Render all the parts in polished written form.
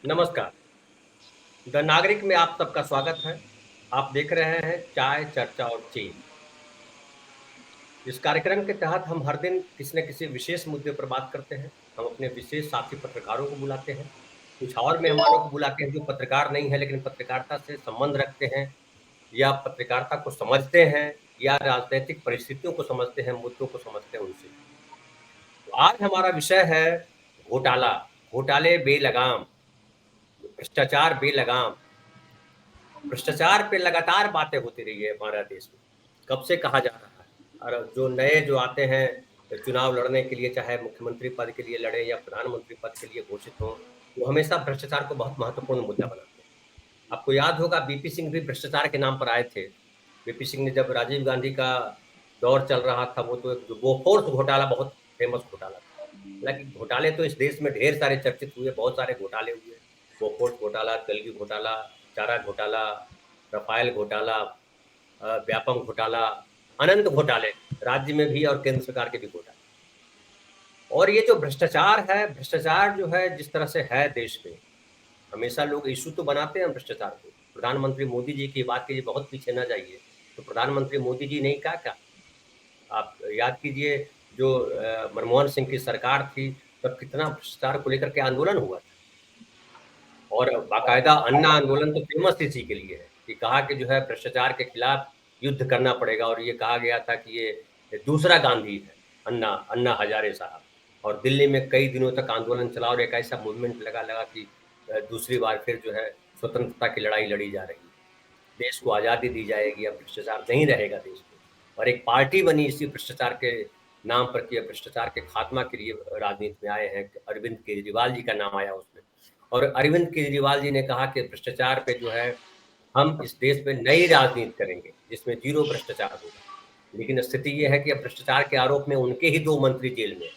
नमस्कार। द नागरिक में आप सबका स्वागत है। आप देख रहे हैं चाय, चर्चा और चीन। इस कार्यक्रम के तहत हम हर दिन किसी न किसी विशेष मुद्दे पर बात करते हैं। हम अपने विशेष साथी पत्रकारों को बुलाते हैं, कुछ और मेहमानों को बुलाते हैं जो पत्रकार नहीं है लेकिन पत्रकारिता से संबंध रखते हैं या पत्रकारिता को समझते हैं या राजनीतिक परिस्थितियों को समझते हैं, मुद्दों को समझते हैं उनसे। तो आज हमारा विषय है घोटाला, घोटाले बेलगाम, भ्रष्टाचार बेलगाम। भ्रष्टाचार पे लगातार बातें होती रही है हमारे देश में। कब से कहा जा रहा है और जो नए जो आते हैं चुनाव लड़ने के लिए, चाहे मुख्यमंत्री पद के लिए लड़े या प्रधानमंत्री पद के लिए घोषित हों, वो हमेशा भ्रष्टाचार को बहुत महत्वपूर्ण मुद्दा बनाते हैं। आपको याद होगा बीपी सिंह भी भ्रष्टाचार के नाम पर आए थे। बीपी सिंह ने जब राजीव गांधी का दौर चल रहा था, वो तो एक जो बोफोर्स घोटाला बहुत फेमस घोटाला था। हालाँकि घोटाले तो इस देश में ढेर सारे चर्चित हुए, बहुत सारे घोटाले हुए। बोफोर्स घोटाला, तेलुगु घोटाला, चारा घोटाला, रफाल घोटाला, व्यापम घोटाला, अनंत घोटाले, राज्य में भी और केंद्र सरकार के भी घोटाले। और ये जो भ्रष्टाचार है, भ्रष्टाचार जो है जिस तरह से है देश में, हमेशा लोग इश्यू तो बनाते हैं भ्रष्टाचार को। प्रधानमंत्री मोदी जी की बात कीजिए, बहुत पीछे ना जाइए, तो प्रधानमंत्री मोदी जी ने क्या? आप याद कीजिए जो मनमोहन सिंह की सरकार थी, तब कितना भ्रष्टाचार को लेकर के आंदोलन हुआ था। और बाकायदा अन्ना आंदोलन तो फेमस इसी के लिए है कि कहा कि जो है भ्रष्टाचार के खिलाफ युद्ध करना पड़ेगा और ये कहा गया था कि ये दूसरा गांधी है, अन्ना अन्ना हजारे साहब। और दिल्ली में कई दिनों तक आंदोलन चला और एक ऐसा मूवमेंट लगा कि दूसरी बार फिर जो है स्वतंत्रता की लड़ाई लड़ी जा रही है, देश को आज़ादी दी जाएगी, अब भ्रष्टाचार नहीं रहेगा देश में। और एक पार्टी बनी इसी भ्रष्टाचार के नाम पर कि भ्रष्टाचार के खात्मा के लिए राजनीति में आए हैं, अरविंद केजरीवाल जी का नाम आया उसमें। और अरविंद केजरीवाल जी ने कहा कि भ्रष्टाचार पे जो है हम इस देश में नई राजनीति करेंगे जिसमें जीरो भ्रष्टाचार होगा। लेकिन स्थिति ये है कि अब भ्रष्टाचार के आरोप में उनके ही 2 मंत्री जेल में हैं।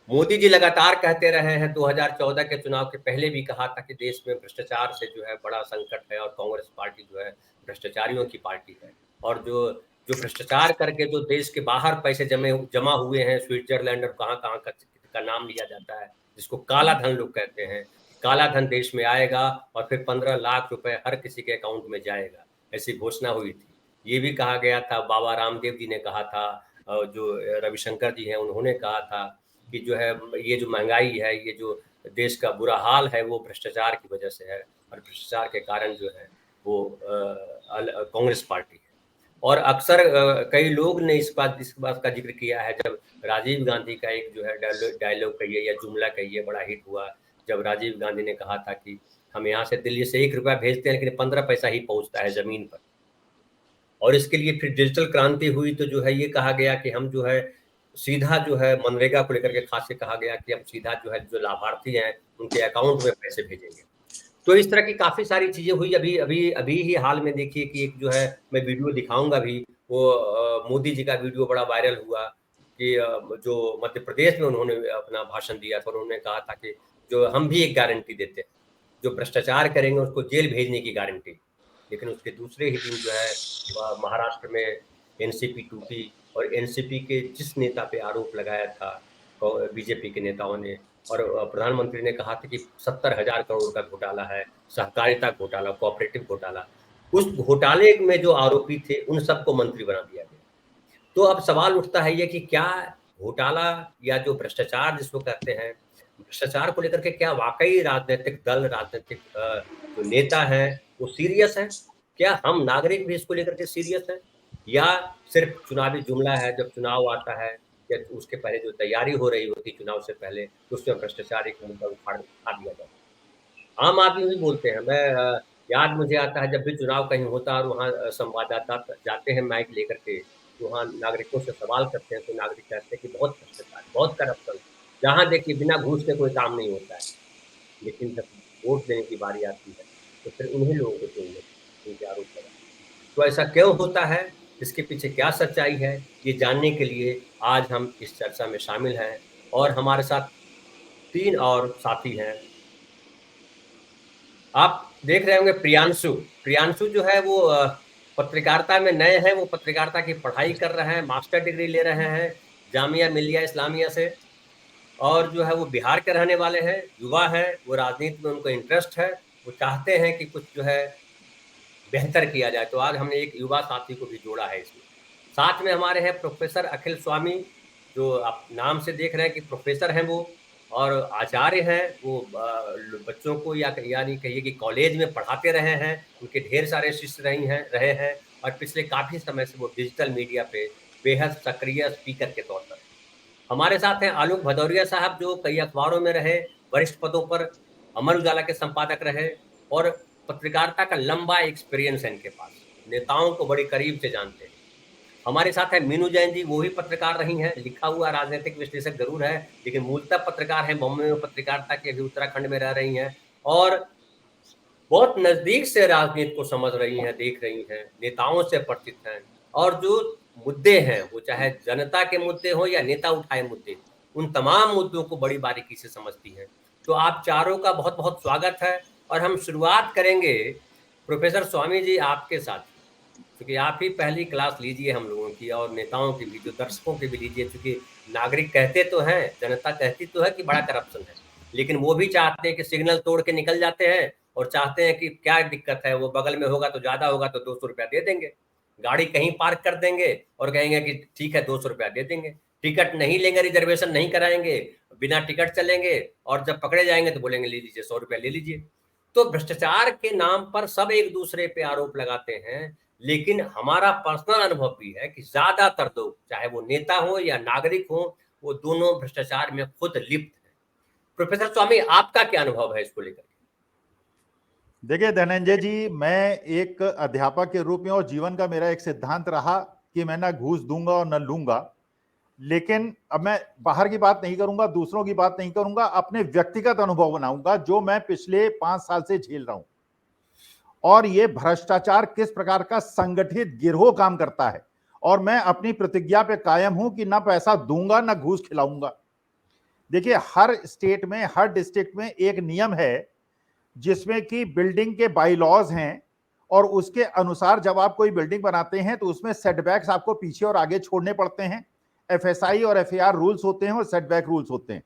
मोदी जी लगातार कहते रहे हैं, 2014 के चुनाव के पहले भी कहा था कि देश में भ्रष्टाचार से जो है बड़ा संकट है और कांग्रेस पार्टी जो है भ्रष्टाचारियों की पार्टी है। और जो जो भ्रष्टाचार करके जो देश के बाहर पैसे जमा हुए हैं, स्विट्जरलैंड और कहाँ-कहाँ का नाम लिया जाता है, जिसको काला धन लोग कहते हैं। काला धन देश में आएगा और फिर 15 लाख रुपए हर किसी के अकाउंट में जाएगा, ऐसी घोषणा हुई थी। ये भी कहा गया था, बाबा रामदेव जी ने कहा था, जो रविशंकर जी हैं उन्होंने कहा था कि जो है ये जो महँगाई है, ये जो देश का बुरा हाल है, वो भ्रष्टाचार की वजह से है और भ्रष्टाचार के कारण जो है वो कांग्रेस पार्टी है। और अक्सर कई लोग ने इस बात का ज़िक्र किया है, जब राजीव गांधी का एक जो है डायलॉग कहिए या जुमला कहिए बड़ा हिट हुआ, जब राजीव गांधी ने कहा था कि हम यहाँ से दिल्ली से ₹1 भेजते हैं लेकिन 15 पैसा ही पहुँचता है ज़मीन पर। और इसके लिए फिर डिजिटल क्रांति हुई तो जो है ये कहा गया कि हम जो है सीधा जो है मनरेगा को लेकर के खास से कहा गया कि हम सीधा जो है जो लाभार्थी हैं उनके अकाउंट में पैसे भेजेंगे। तो इस तरह की काफ़ी सारी चीज़ें हुई। अभी अभी अभी ही हाल में देखिए कि एक जो है मैं वीडियो दिखाऊँगा भी, वो मोदी जी का वीडियो बड़ा वायरल हुआ कि जो मध्य प्रदेश में उन्होंने अपना भाषण दिया था और उन्होंने कहा था कि जो हम भी एक गारंटी देते हैं, जो भ्रष्टाचार करेंगे उसको जेल भेजने की गारंटी। लेकिन उसके दूसरे ही दिन जो है महाराष्ट्र में एनसीपी टूटी और एनसीपी के जिस नेता पे आरोप लगाया था बीजेपी के नेताओं ने, और प्रधानमंत्री ने कहा था कि 70,000 करोड़ का घोटाला है, सहकारिता घोटाला, कोऑपरेटिव घोटाला। उस घोटाले में जो आरोपी थे उन सबको मंत्री बना दिया गया। तो अब सवाल उठता है ये कि क्या घोटाला या जो भ्रष्टाचार जिसको कहते हैं, भ्रष्टाचार को लेकर के क्या वाक़ई राजनैतिक दल, राजनैतिक जो नेता हैं, वो सीरियस हैं? क्या हम नागरिक भी इसको लेकर के सीरियस हैं? या सिर्फ़ चुनावी जुमला है, जब चुनाव आता है या उसके पहले जो तैयारी हो रही होती है चुनाव से पहले, तो उसमें भ्रष्टाचार एक मुद्दा उठा दिया जाता है। आम आदमी भी बोलते हैं, मैं याद मुझे आता है जब भी चुनाव कहीं होता है और वहाँ संवाददाता जाते हैं माइक लेकर के, तो वहाँ नागरिकों से सवाल करते हैं, तो नागरिक कहते हैं कि बहुत भ्रष्टाचार, बहुत करप्शन, जहाँ देखिए बिना घूस के कोई काम नहीं होता है। लेकिन जब वोट देने की बारी आती है, तो फिर उन्हीं लोगों को चुन लेते हैं, उनके आरोप लगाते हैं। तो ऐसा क्यों होता है? इसके पीछे क्या सच्चाई है? ये जानने के लिए आज हम इस चर्चा में शामिल हैं और हमारे साथ 3 और साथी हैं। आप देख रहे होंगे प्रियांशु। प्रियांशु जो है वो पत्रकारिता में नए हैं, वो पत्रकारिता की पढ़ाई कर रहे हैं, मास्टर डिग्री ले रहे हैं, जामिया मिलिया इस्लामिया से। और जो है वो बिहार के रहने वाले हैं, युवा है, वो राजनीति में उनको इंटरेस्ट है, वो चाहते हैं कि कुछ जो है बेहतर किया जाए। तो आज हमने एक युवा साथी को भी जोड़ा है इसमें। साथ में हमारे हैं प्रोफेसर अखिल स्वामी, जो आप नाम से देख रहे हैं कि प्रोफेसर हैं वो, और आचार्य हैं वो। बच्चों को या यानी कहिए कि कॉलेज में पढ़ाते रहे हैं, उनके ढेर सारे शिष्य रहे हैं, और पिछले काफी समय से वो डिजिटल मीडिया पे बेहद सक्रिय स्पीकर के तौर पर। हमारे साथ हैं आलोक भदौरिया साहब, जो कई अखबारों में रहे, वरिष्ठ पदों पर, अमर उजाला के संपादक रहे, और पत्रकारिता का लंबा एक्सपीरियंस है इनके पास, नेताओं को बड़ी करीब से जानते हैं। हमारे साथ है मीनू जैन जी, वो भी पत्रकार रही हैं, लिखा हुआ राजनीतिक विश्लेषक जरूर है, लेकिन मूलतः पत्रकार हैं, बॉम्बे में पत्रकारिता के, अभी उत्तराखंड में रह रही हैं, और बहुत नजदीक से राजनीति को समझ रही हैं, देख रही हैं, नेताओं से परिचित हैं, और जो मुद्दे हैं वो चाहे जनता के मुद्दे हो या नेता उठाए मुद्दे, उन तमाम मुद्दों को बड़ी बारीकी से समझती हैं। तो आप चारों का बहुत बहुत स्वागत है। और हम शुरुआत करेंगे प्रोफेसर स्वामी जी आपके साथ, क्योंकि आप ही पहली क्लास लीजिए हम लोगों की, और नेताओं की भी, जो दर्शकों की भी लीजिए, क्योंकि नागरिक कहते तो हैं, जनता कहती तो है कि बड़ा करप्शन है, लेकिन वो भी चाहते हैं कि सिग्नल तोड़ के निकल जाते हैं, और चाहते हैं कि क्या दिक्कत है, वो बगल में होगा तो ज्यादा होगा तो 200 रुपया दे देंगे, गाड़ी कहीं पार्क कर देंगे और कहेंगे कि ठीक है 200 रुपया दे देंगे, टिकट नहीं लेंगे, रिजर्वेशन नहीं कराएंगे, बिना टिकट चलेंगे, और जब पकड़े जाएंगे तो बोलेंगे ले लीजिए 100 रुपया ले लीजिए। तो भ्रष्टाचार के नाम पर सब एक दूसरे पे आरोप लगाते हैं, लेकिन हमारा पर्सनल अनुभव भी है कि ज्यादातर लोग, चाहे वो नेता हो या नागरिक हो, वो दोनों भ्रष्टाचार में खुद लिप्त हैं। प्रोफेसर स्वामी, आपका क्या अनुभव है इसको लेकर? देखिए धनंजय जी, मैं एक अध्यापक के रूप में और जीवन का मेरा एक सिद्धांत रहा कि मैं ना घूस दूंगा और न लूंगा। लेकिन अब मैं बाहर की बात नहीं करूंगा, दूसरों की बात नहीं करूंगा, अपने व्यक्तिगत अनुभव बनाऊंगा जो मैं पिछले 5 साल से झेल रहा हूं, और ये भ्रष्टाचार किस प्रकार का संगठित गिरोह काम करता है। और मैं अपनी प्रतिज्ञा पे कायम हूं कि ना पैसा दूंगा ना घूस खिलाऊंगा। देखिए, हर स्टेट में, हर डिस्ट्रिक्ट में एक नियम है जिसमें कि बिल्डिंग के बाई लॉज हैं, और उसके अनुसार जब आप कोई बिल्डिंग बनाते हैं तो उसमें सेटबैक्स आपको पीछे और आगे छोड़ने पड़ते हैं। एफएसआई और एफएआर रूल्स होते हैं और सेटबैक रूल्स होते हैं।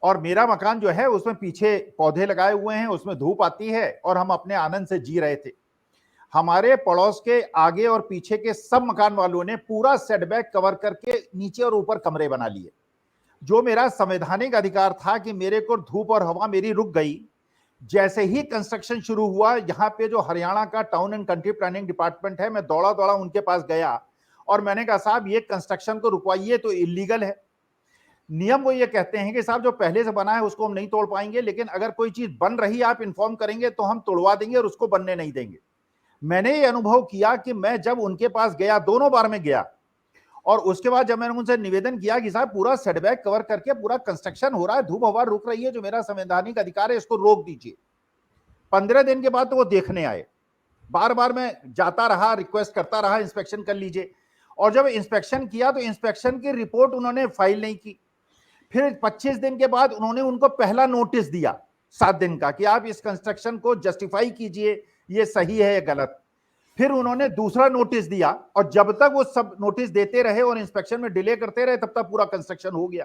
और मेरा मकान जो है उसमें पीछे पौधे लगाए हुए हैं, उसमें धूप आती है और हम अपने आनंद से जी रहे थे। हमारे पड़ोस के आगे और पीछे के सब मकान वालों ने पूरा सेटबैक कवर करके नीचे और ऊपर कमरे बना लिए। जो मेरा संवैधानिक अधिकार था कि मेरे को धूप और हवा मेरी रुक गई। जैसे ही कंस्ट्रक्शन शुरू हुआ, यहाँ पे जो हरियाणा का town and country planning department है, मैं दौड़ा दौड़ा उनके पास गया और मैंने कहा साहब ये कंस्ट्रक्शन को रुकवाइए, तो इलीगल है। नियम वो ये कहते हैं कि साहब जो पहले से बना है उसको हम नहीं तोड़ पाएंगे, लेकिन अगर कोई चीज बन रही है आप इन्फॉर्म करेंगे तो हम तोड़वा देंगे और उसको बनने नहीं देंगे। मैंने ये अनुभव किया कि मैं जब उनके पास गया, दोनों बार में गया, और उसके बाद जब मैंने उनसे निवेदन किया कि साहब पूरा सेटबैक कवर करके पूरा कंस्ट्रक्शन हो रहा है, धूप हवा रुक रही है, जो मेरा संवैधानिक अधिकार है इसको रोक दीजिए। 15 दिन के बाद तो वो देखने आए। बार बार मैं जाता रहा, रिक्वेस्ट करता रहा इंस्पेक्शन कर लीजिए, और जब इंस्पेक्शन किया तो इंस्पेक्शन की रिपोर्ट उन्होंने फाइल नहीं की। फिर 25 दिन के बाद उन्होंने उनको पहला नोटिस दिया 7 दिन का कि आप इस कंस्ट्रक्शन को जस्टिफाई कीजिए, ये सही है या गलत। फिर उन्होंने दूसरा नोटिस दिया, और जब तक वो सब नोटिस देते रहे और इंस्पेक्शन में डिले करते रहे तब तक पूरा कंस्ट्रक्शन हो गया।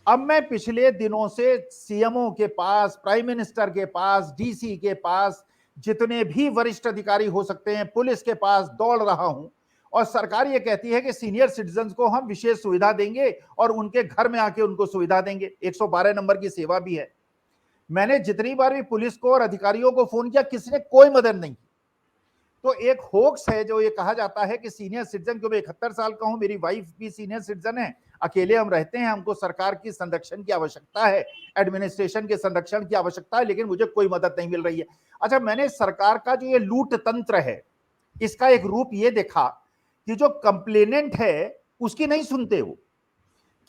अब मैं पिछले दिनों से सीएमओ के पास, प्राइम मिनिस्टर के पास, डीसी के पास, जितने भी वरिष्ठ अधिकारी हो सकते हैं, पुलिस के पास दौड़ रहा हूं, और सरकार ये कहती है कि सीनियर सिटीजन को हम विशेष सुविधा देंगे और उनके घर में आके उनको सुविधा देंगे। 112 नंबर की सेवा भी है। मैंने जितनी बार भी पुलिस को और अधिकारियों को फोन किया, किसी ने कोई मदद नहीं की। तो एक होक्स है जो ये कहा जाता है कि सीनियर सिटीजन, क्योंकि 71 साल का हूं, मेरी वाइफ भी सीनियर सिटीजन है, अकेले हम रहते हैं, हमको सरकार की संरक्षण की आवश्यकता है, एडमिनिस्ट्रेशन के संरक्षण की आवश्यकता है, लेकिन मुझे कोई मदद नहीं मिल रही है। अच्छा, मैंने सरकार का जो ये लूट तंत्र है, इसका एक रूप ये देखा कि जो कंप्लेनेंट है उसकी नहीं सुनते, वो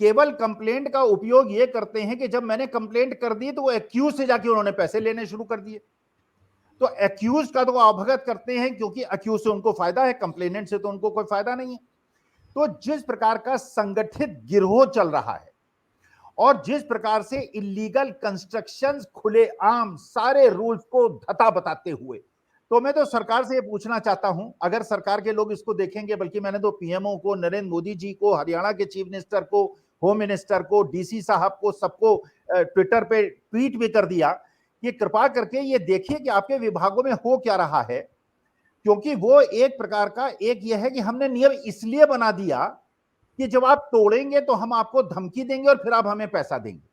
केवल कंप्लेंट का उपयोग ये करते हैं कि जब मैंने कंप्लेंट कर दी तो वो एक्यूज से जाके उन्होंने पैसे लेने शुरू कर दिए। तो एक्यूज का तो अवगत करते हैं, क्योंकि एक्यूज से उनको फायदा है, कंप्लेनेंट से तो उनको कोई फायदा नहीं है। तो जिस प्रकार का संगठित गिरोह चल रहा है, और जिस प्रकार से इलीगल कंस्ट्रक्शंस खुले आम सारे रूल्स को धता बताते हुए, तो मैं तो सरकार से ये पूछना चाहता हूं, अगर सरकार के लोग इसको देखेंगे, बल्कि मैंने तो पीएमओ को, नरेंद्र मोदी जी को, हरियाणा के चीफ मिनिस्टर को, होम मिनिस्टर को, डीसी साहब को, सबको ट्विटर पे ट्वीट भी कर दिया कि कृपा करके ये देखिए कि आपके विभागों में हो क्या रहा है, क्योंकि वो एक प्रकार का एक ये है कि हमने नियम इसलिए बना दिया कि जब आप तोड़ेंगे तो हम आपको धमकी देंगे और फिर आप हमें पैसा देंगे।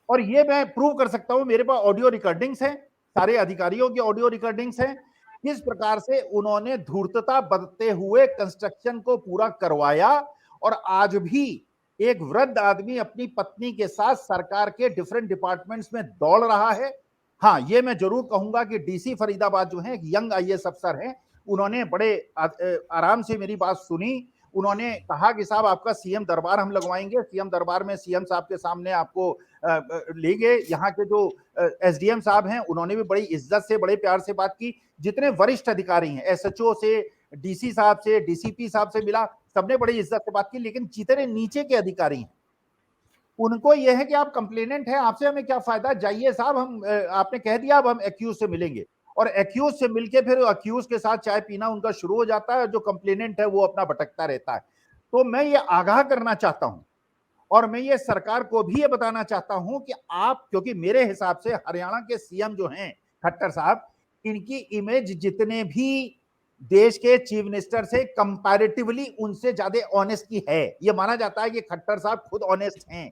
और ये मैं प्रूव कर सकता हूं, मेरे पास ऑडियो रिकॉर्डिंग्स हैं, सारे अधिकारियों की ऑडियो रिकॉर्डिंग्स हैं, किस प्रकार से उन्होंने धूर्तता बरतते हुए कंस्ट्रक्शन को पूरा करवाया। और आज भी एक वृद्ध आदमी अपनी पत्नी के साथ सरकार के डिफरेंट डिपार्टमेंट्स में दौड़ रहा है। हाँ, ये मैं जरूर कहूंगा कि डीसी फरीदाबाद जो है, एक यंग आईएएस अफसर हैं, उन्होंने बड़े आराम से मेरी बात सुनी। उन्होंने कहा कि साहब आपका सीएम दरबार हम लगवाएंगे, सीएम दरबार में सीएम साहब के सामने आपको लेंगे। यहाँ के जो एसडीएम साहब हैं उन्होंने भी बड़ी इज्जत से, बड़े प्यार से बात की। जितने वरिष्ठ अधिकारी हैं, एसएचओ से, डीसी साहब से, डीसीपी साहब से मिला, सबने बड़ी इज्जत से बात की। लेकिन जितने नीचे के अधिकारी हैं उनको यह है कि आप कंप्लेनेंट हैं, आपसे हमें क्या फायदा, जाइए साहब, हम आपने कह दिया अब हम एक्यूज से मिलेंगे। और एक्यूज से मिलके फिर एक्यूज के साथ चाय पीना उनका शुरू हो जाता है, जो कंप्लेनेंट है वो अपना भटकता रहता है। तो मैं ये आगाह करना चाहता हूं और मैं ये सरकार को भी ये बताना चाहता हूं कि आप, क्योंकि मेरे हिसाब से हरियाणा के सीएम जो हैं खट्टर साहब, इनकी इमेज जितने भी देश के चीफ मिनिस्टर से कंपैरेटिवली उनसे ज्यादा ऑनेस्ट की है। ये माना जाता है कि खट्टर साहब खुद ऑनेस्ट हैं।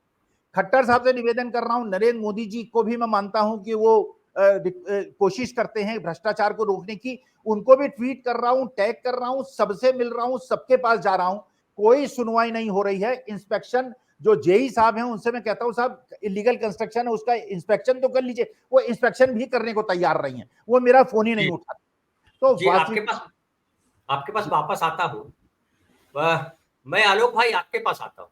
खट्टर साहब से निवेदन कर रहा हूं, नरेंद्र मोदी जी को भी मैं मानता हूं कि वो कोशिश करते हैं भ्रष्टाचार को रोकने की, उनको भी ट्वीट कर रहा हूं, टैग कर रहा हूं, सबसे मिल रहा हूं, सबके पास जा रहा हूं, कोई सुनवाई नहीं हो रही है। इंस्पेक्शन जो जेई साहब हैं उनसे मैं कहता हूं, साहब इलीगल कंस्ट्रक्शन है उसका इंस्पेक्शन तो कर लीजिए, वो इंस्पेक्शन भी करने को तैयार नहीं है, वो मेरा फोन ही नहीं उठाते। तो आपके पास वापस आता हूं, मैं आलोक भाई आपके पास आता हूं,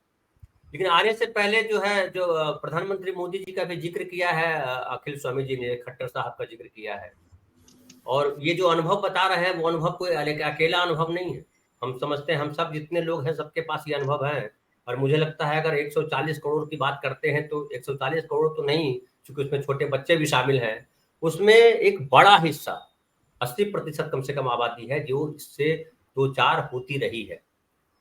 लेकिन आने से पहले जो है, जो प्रधानमंत्री मोदी जी का भी जिक्र किया है अखिल स्वामी जी ने, खट्टर साहब का जिक्र किया है, और ये जो अनुभव बता रहे हैं वो अनुभव कोई अकेला अनुभव नहीं है। हम समझते हैं, हम सब जितने लोग हैं सबके पास ये अनुभव है। और मुझे लगता है अगर 140 करोड़ की बात करते हैं तो 140 करोड़ तो नहीं, क्योंकि उसमें छोटे बच्चे भी शामिल हैं, उसमें एक बड़ा हिस्सा 80% कम से कम आबादी है जो इससे दो चार होती रही है।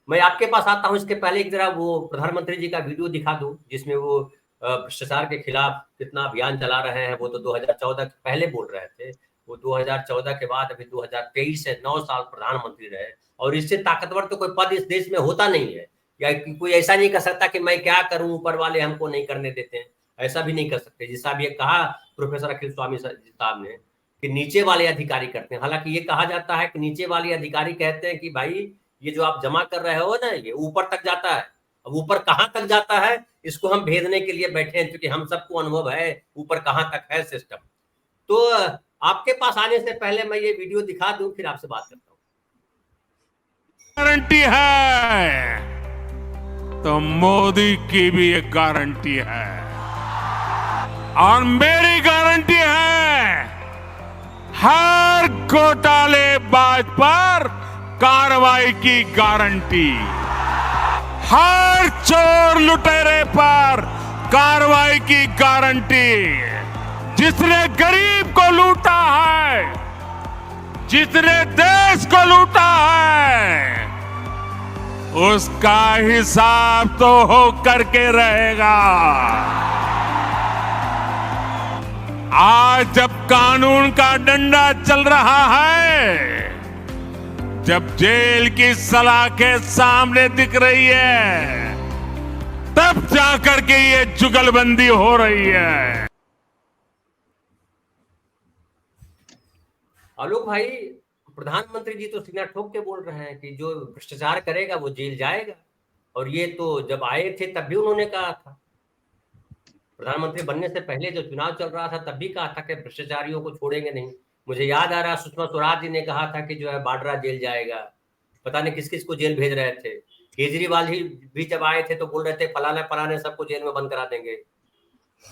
मैं आपके पास आता हूं, इसके पहले एक जरा वो प्रधानमंत्री जी का वीडियो दिखा दूं जिसमें वो भ्रष्टाचार के खिलाफ कितना अभियान चला रहे हैं। वो तो 2014 के पहले बोल रहे थे, वो 2014 के बाद अभी 2023 से 9 साल प्रधानमंत्री रहे, और इससे ताकतवर तो कोई पद इस देश में होता नहीं है, या कोई ऐसा नहीं कर सकता कि मैं क्या करूं, ऊपर वाले हमको नहीं करने देते हैं, ऐसा भी नहीं कर सकते। जिस साहब ये कहा प्रोफेसर अखिल स्वामी साहब ने कि नीचे वाले अधिकारी करते हैं, हालांकि ये कहा जाता है कि नीचे वाले अधिकारी कहते हैं कि भाई ये जो आप जमा कर रहे हो ना, ये ऊपर तक जाता है। अब ऊपर कहां तक जाता है इसको हम भेदने के लिए बैठे हैं, क्योंकि हम सबको अनुभव है ऊपर कहां तक है सिस्टम। तो आपके पास आने से पहले मैं ये वीडियो दिखा दूं, फिर आपसे बात करता हूं। गारंटी है तो मोदी की भी एक गारंटी है, और मेरी गारंटी है हर घोटालेबाज पर कार्रवाई की गारंटी, हर चोर लुटेरे पर कार्रवाई की गारंटी। जिसने गरीब को लूटा है, जिसने देश को लूटा है, उसका हिसाब तो हो करके रहेगा। आज जब कानून का डंडा चल रहा है, जब जेल की सलाखें सामने दिख रही है, तब जाकर के ये जुगलबंदी हो रही है। आलोक भाई, प्रधानमंत्री जी तो सीना ठोक के बोल रहे हैं कि जो भ्रष्टाचार करेगा वो जेल जाएगा, और ये तो जब आए थे तब भी उन्होंने कहा था, प्रधानमंत्री बनने से पहले जो चुनाव चल रहा था तब भी कहा था कि भ्रष्टाचारियों को छोड़ेंगे नहीं। मुझे याद आ रहा, सुषमा स्वराज जी ने कहा था कि जो है बाड्रा जेल जाएगा, पता नहीं किस किस को जेल भेज रहे थे। केजरीवाल जी भी जब आए थे तो बोल रहे थे फलाने फलाने सबको जेल में बंद करा देंगे।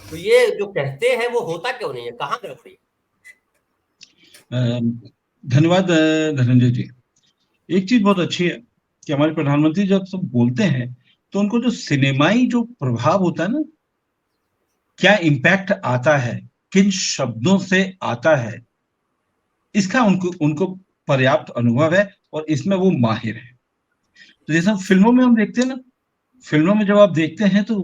तो ये जो कहते हैं वो होता क्यों नहीं है, कहाँ गड़बड़ी? धन्यवाद धनंजय जी। एक चीज बहुत अच्छी है कि हमारे प्रधानमंत्री जब सब बोलते हैं तो उनको जो सिनेमाई जो प्रभाव होता है ना, क्या इम्पैक्ट आता है, किन शब्दों से आता है, इसका उनको पर्याप्त अनुभव है और इसमें वो माहिर है। तो जैसा फिल्मों में हम देखते हैं ना फिल्मों में जब आप देखते हैं तो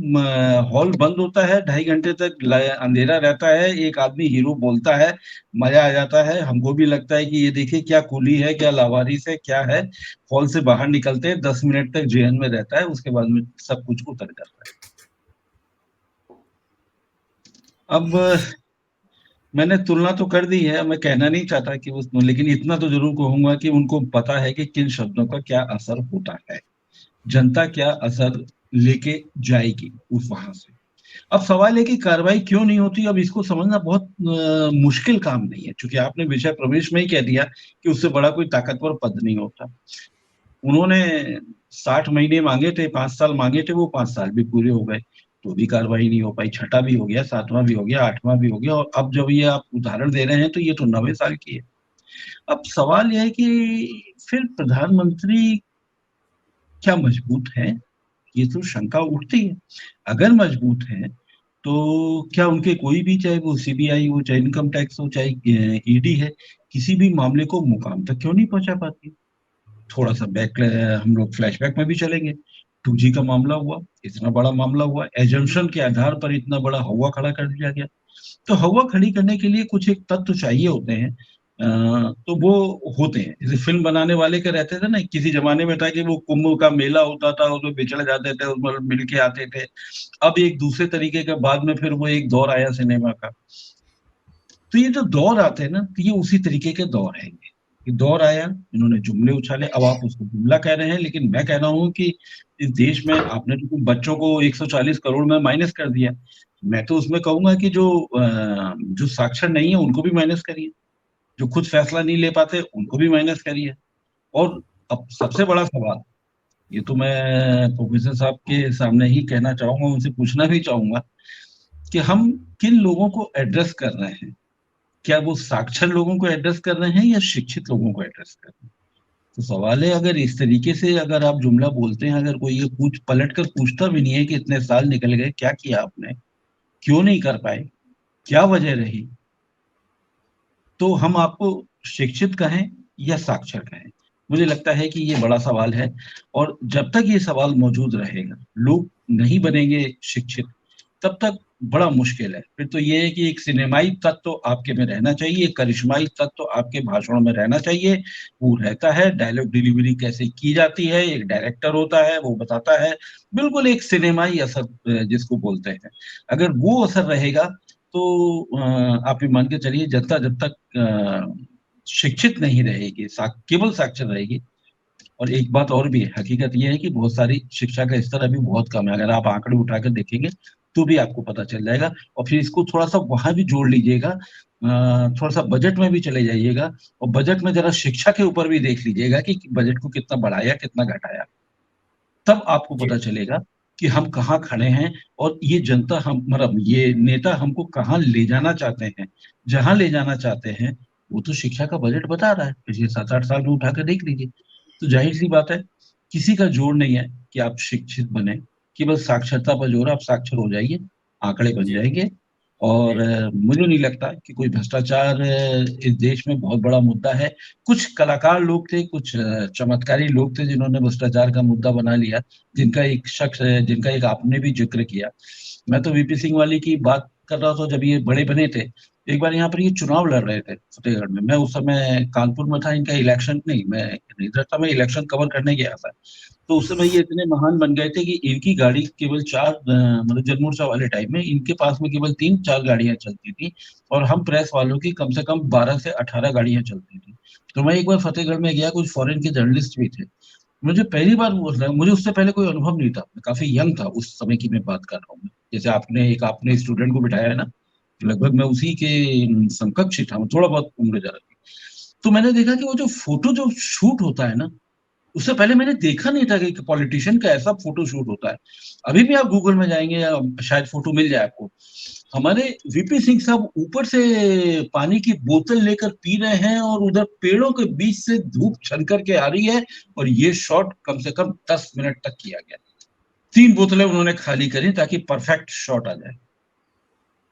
हॉल बंद होता है, 2.5 घंटे तक अंधेरा रहता है, एक आदमी हीरो बोलता है, मजा आ जाता है, हमको भी लगता है कि ये देखिए क्या कुली है, क्या लावारिस है, क्या है। हॉल से बाहर निकलते हैं, 10 मिनट तक जेल में रहता है, उसके बाद में सब कुछ उतर जाता है। अब मैंने तुलना तो कर दी है, मैं कहना नहीं चाहता कि उस, लेकिन इतना तो जरूर कहूंगा कि उनको पता है कि किन शब्दों का क्या असर होता है, जनता क्या असर लेके जाएगी उस वहां से। अब सवाल है कि कार्रवाई क्यों नहीं होती। अब इसको समझना बहुत मुश्किल काम नहीं है, क्योंकि आपने विषय प्रवेश में ही कह दिया कि उससे बड़ा कोई ताकतवर पद नहीं होता। उन्होंने 60 महीने मांगे थे, 5 साल मांगे थे, वो 5 साल भी पूरे हो गए तो भी कार्रवाई नहीं हो पाई। छठा भी हो गया, सातवां भी हो गया, आठवां भी हो गया, और अब जब ये आप उदाहरण दे रहे हैं तो ये तो 90 साल की है। अब सवाल यह है कि फिर प्रधानमंत्री क्या मजबूत है, ये तो शंका उठती है। अगर मजबूत है तो क्या उनके कोई भी, चाहे वो सीबीआई हो, चाहे इनकम टैक्स हो, चाहे ईडी है, किसी भी मामले को मुकाम तक क्यों नहीं पहुंचा पाती। थोड़ा सा बैक हम लोग फ्लैशबैक में भी चलेंगे। 2G का मामला हुआ, इतना बड़ा मामला हुआ, एजम्पशन के आधार पर इतना बड़ा हवा खड़ा कर दिया गया। तो हवा खड़ी करने के लिए कुछ एक तत्व चाहिए होते हैं, तो वो होते हैं। जैसे फिल्म बनाने वाले के रहते थे ना, किसी जमाने में था कि वो कुंभ का मेला होता था, उसमें बिछड़ जाते थे, उसमें मिल के आते थे। अब एक दूसरे तरीके के बाद में फिर वो एक दौर आया सिनेमा का। तो ये जो दौर आते हैं ना, तो ये उसी तरीके के दौर हैं। ये दौर आया, इन्होंने जुमले उछाले, अब आप उसको जुमला कह रहे हैं, लेकिन मैं कह रहा हूँ कि इस देश में आपने तो बच्चों को 140 करोड़ में माइनस कर दिया। मैं तो उसमें कहूंगा कि जो साक्षर नहीं है उनको भी माइनस करिए, जो खुद फैसला नहीं ले पाते उनको भी माइनस करिए। और अब सबसे बड़ा सवाल, ये तो मैं प्रोफेसर साहब के सामने ही कहना चाहूंगा, उनसे पूछना भी चाहूंगा कि हम किन लोगों को एड्रेस कर रहे हैं। क्या वो साक्षर लोगों को एड्रेस कर रहे हैं या शिक्षित लोगों को एड्रेस कर रहे हैं। तो सवाल है, अगर इस तरीके से अगर आप जुमला बोलते हैं, अगर कोई ये पलट कर पूछता भी नहीं है कि इतने साल निकल गए, क्या किया आपने, क्यों नहीं कर पाए, क्या वजह रही, तो हम आपको शिक्षित कहें या साक्षर कहें। मुझे लगता है कि ये बड़ा सवाल है, और जब तक ये सवाल मौजूद रहेगा, लोग नहीं बनेंगे शिक्षित, तब तक बड़ा मुश्किल है। फिर तो ये है कि एक सिनेमाई तत्व तो आपके में रहना चाहिए, एक करिश्माई तत्व तो आपके भाषणों में रहना चाहिए। वो रहता है, डायलॉग डिलीवरी कैसे की जाती है, एक डायरेक्टर होता है वो बताता है, बिल्कुल एक सिनेमाई असर जिसको बोलते हैं। अगर वो असर रहेगा तो आप ये मान के चलिए, जनता जब तक शिक्षित नहीं रहेगी, केवल साक्षर रहेगी। और एक बात और भी है, हकीकत यह है कि बहुत सारी शिक्षा का स्तर अभी बहुत कम है। अगर आप आंकड़े उठाकर देखेंगे तो भी आपको पता चल जाएगा। और फिर इसको थोड़ा सा वहां भी जोड़ लीजिएगा, थोड़ा सा बजट में भी चले जाइएगा, और बजट में जरा शिक्षा के ऊपर भी देख लीजिएगा कि बजट को कितना बढ़ाया, कितना घटाया। तब आपको जी। पता चलेगा कि हम कहाँ खड़े हैं, और ये जनता, हम मतलब ये नेता हमको कहाँ ले जाना चाहते हैं। जहां ले जाना चाहते हैं वो तो शिक्षा का बजट बता रहा है, पिछले 7-8 साल में उठाकर देख लीजिए। तो जाहिर सी बात है, किसी का जोर नहीं है कि आप शिक्षित बने, केवल साक्षरता पर जोर है। आप साक्षर हो जाइए, आंकड़े बन जी। जाएंगे। और जी। मुझे नहीं लगता कि कोई भ्रष्टाचार इस देश में बहुत बड़ा मुद्दा है। कुछ कलाकार लोग थे, कुछ चमत्कारी लोग थे जिन्होंने भ्रष्टाचार का मुद्दा बना लिया, जिनका एक शख्स है, जिनका एक आपने भी जिक्र किया। मैं तो वीपी सिंह वाली की बात कर रहा था, जब ये बड़े बने थे। एक बार यहाँ पर ये चुनाव लड़ रहे थे फतेहगढ़ में, मैं उस समय कानपुर में था, इनका इलेक्शन नहीं, मैं इधर था, मैं इलेक्शन कवर करने गया था। तो उस समय ये इतने महान बन गए थे कि इनकी गाड़ी केवल 4, मतलब जनमोर्चा वाले टाइम में इनके पास में केवल 3-4 गाड़ियां चलती थी, और हम प्रेस वालों की कम से कम 12 से 18 गाड़ियां चलती थी। तो मैं एक बार फतेहगढ़ में गया, कुछ फॉरेन के जर्नलिस्ट भी थे। मुझे पहली बार बोल रहा है, मुझे उससे पहले कोई अनुभव नहीं था, मैं काफी यंग था उस समय की मैं बात कर रहा हूँ। जैसे आपने स्टूडेंट को बिठाया है ना, लगभग मैं उसी के समकक्ष ही था, थोड़ा बहुत उम्र ज्यादा थी। तो मैंने देखा कि वो जो फोटो जो शूट होता है ना, उससे पहले मैंने देखा नहीं था कि पॉलिटिशियन का ऐसा फोटो शूट होता है। अभी भी आप गूगल में जाएंगे या शायद फोटो मिल जाए आपको, हमारे वीपी सिंह साहब ऊपर से पानी की बोतल लेकर पी रहे हैं, और उधर पेड़ों के बीच से धूप छन करके आ रही है, और ये शॉट कम से कम 10 मिनट तक किया गया। 3 बोतलें उन्होंने खाली करी ताकि परफेक्ट शॉट आ जाए।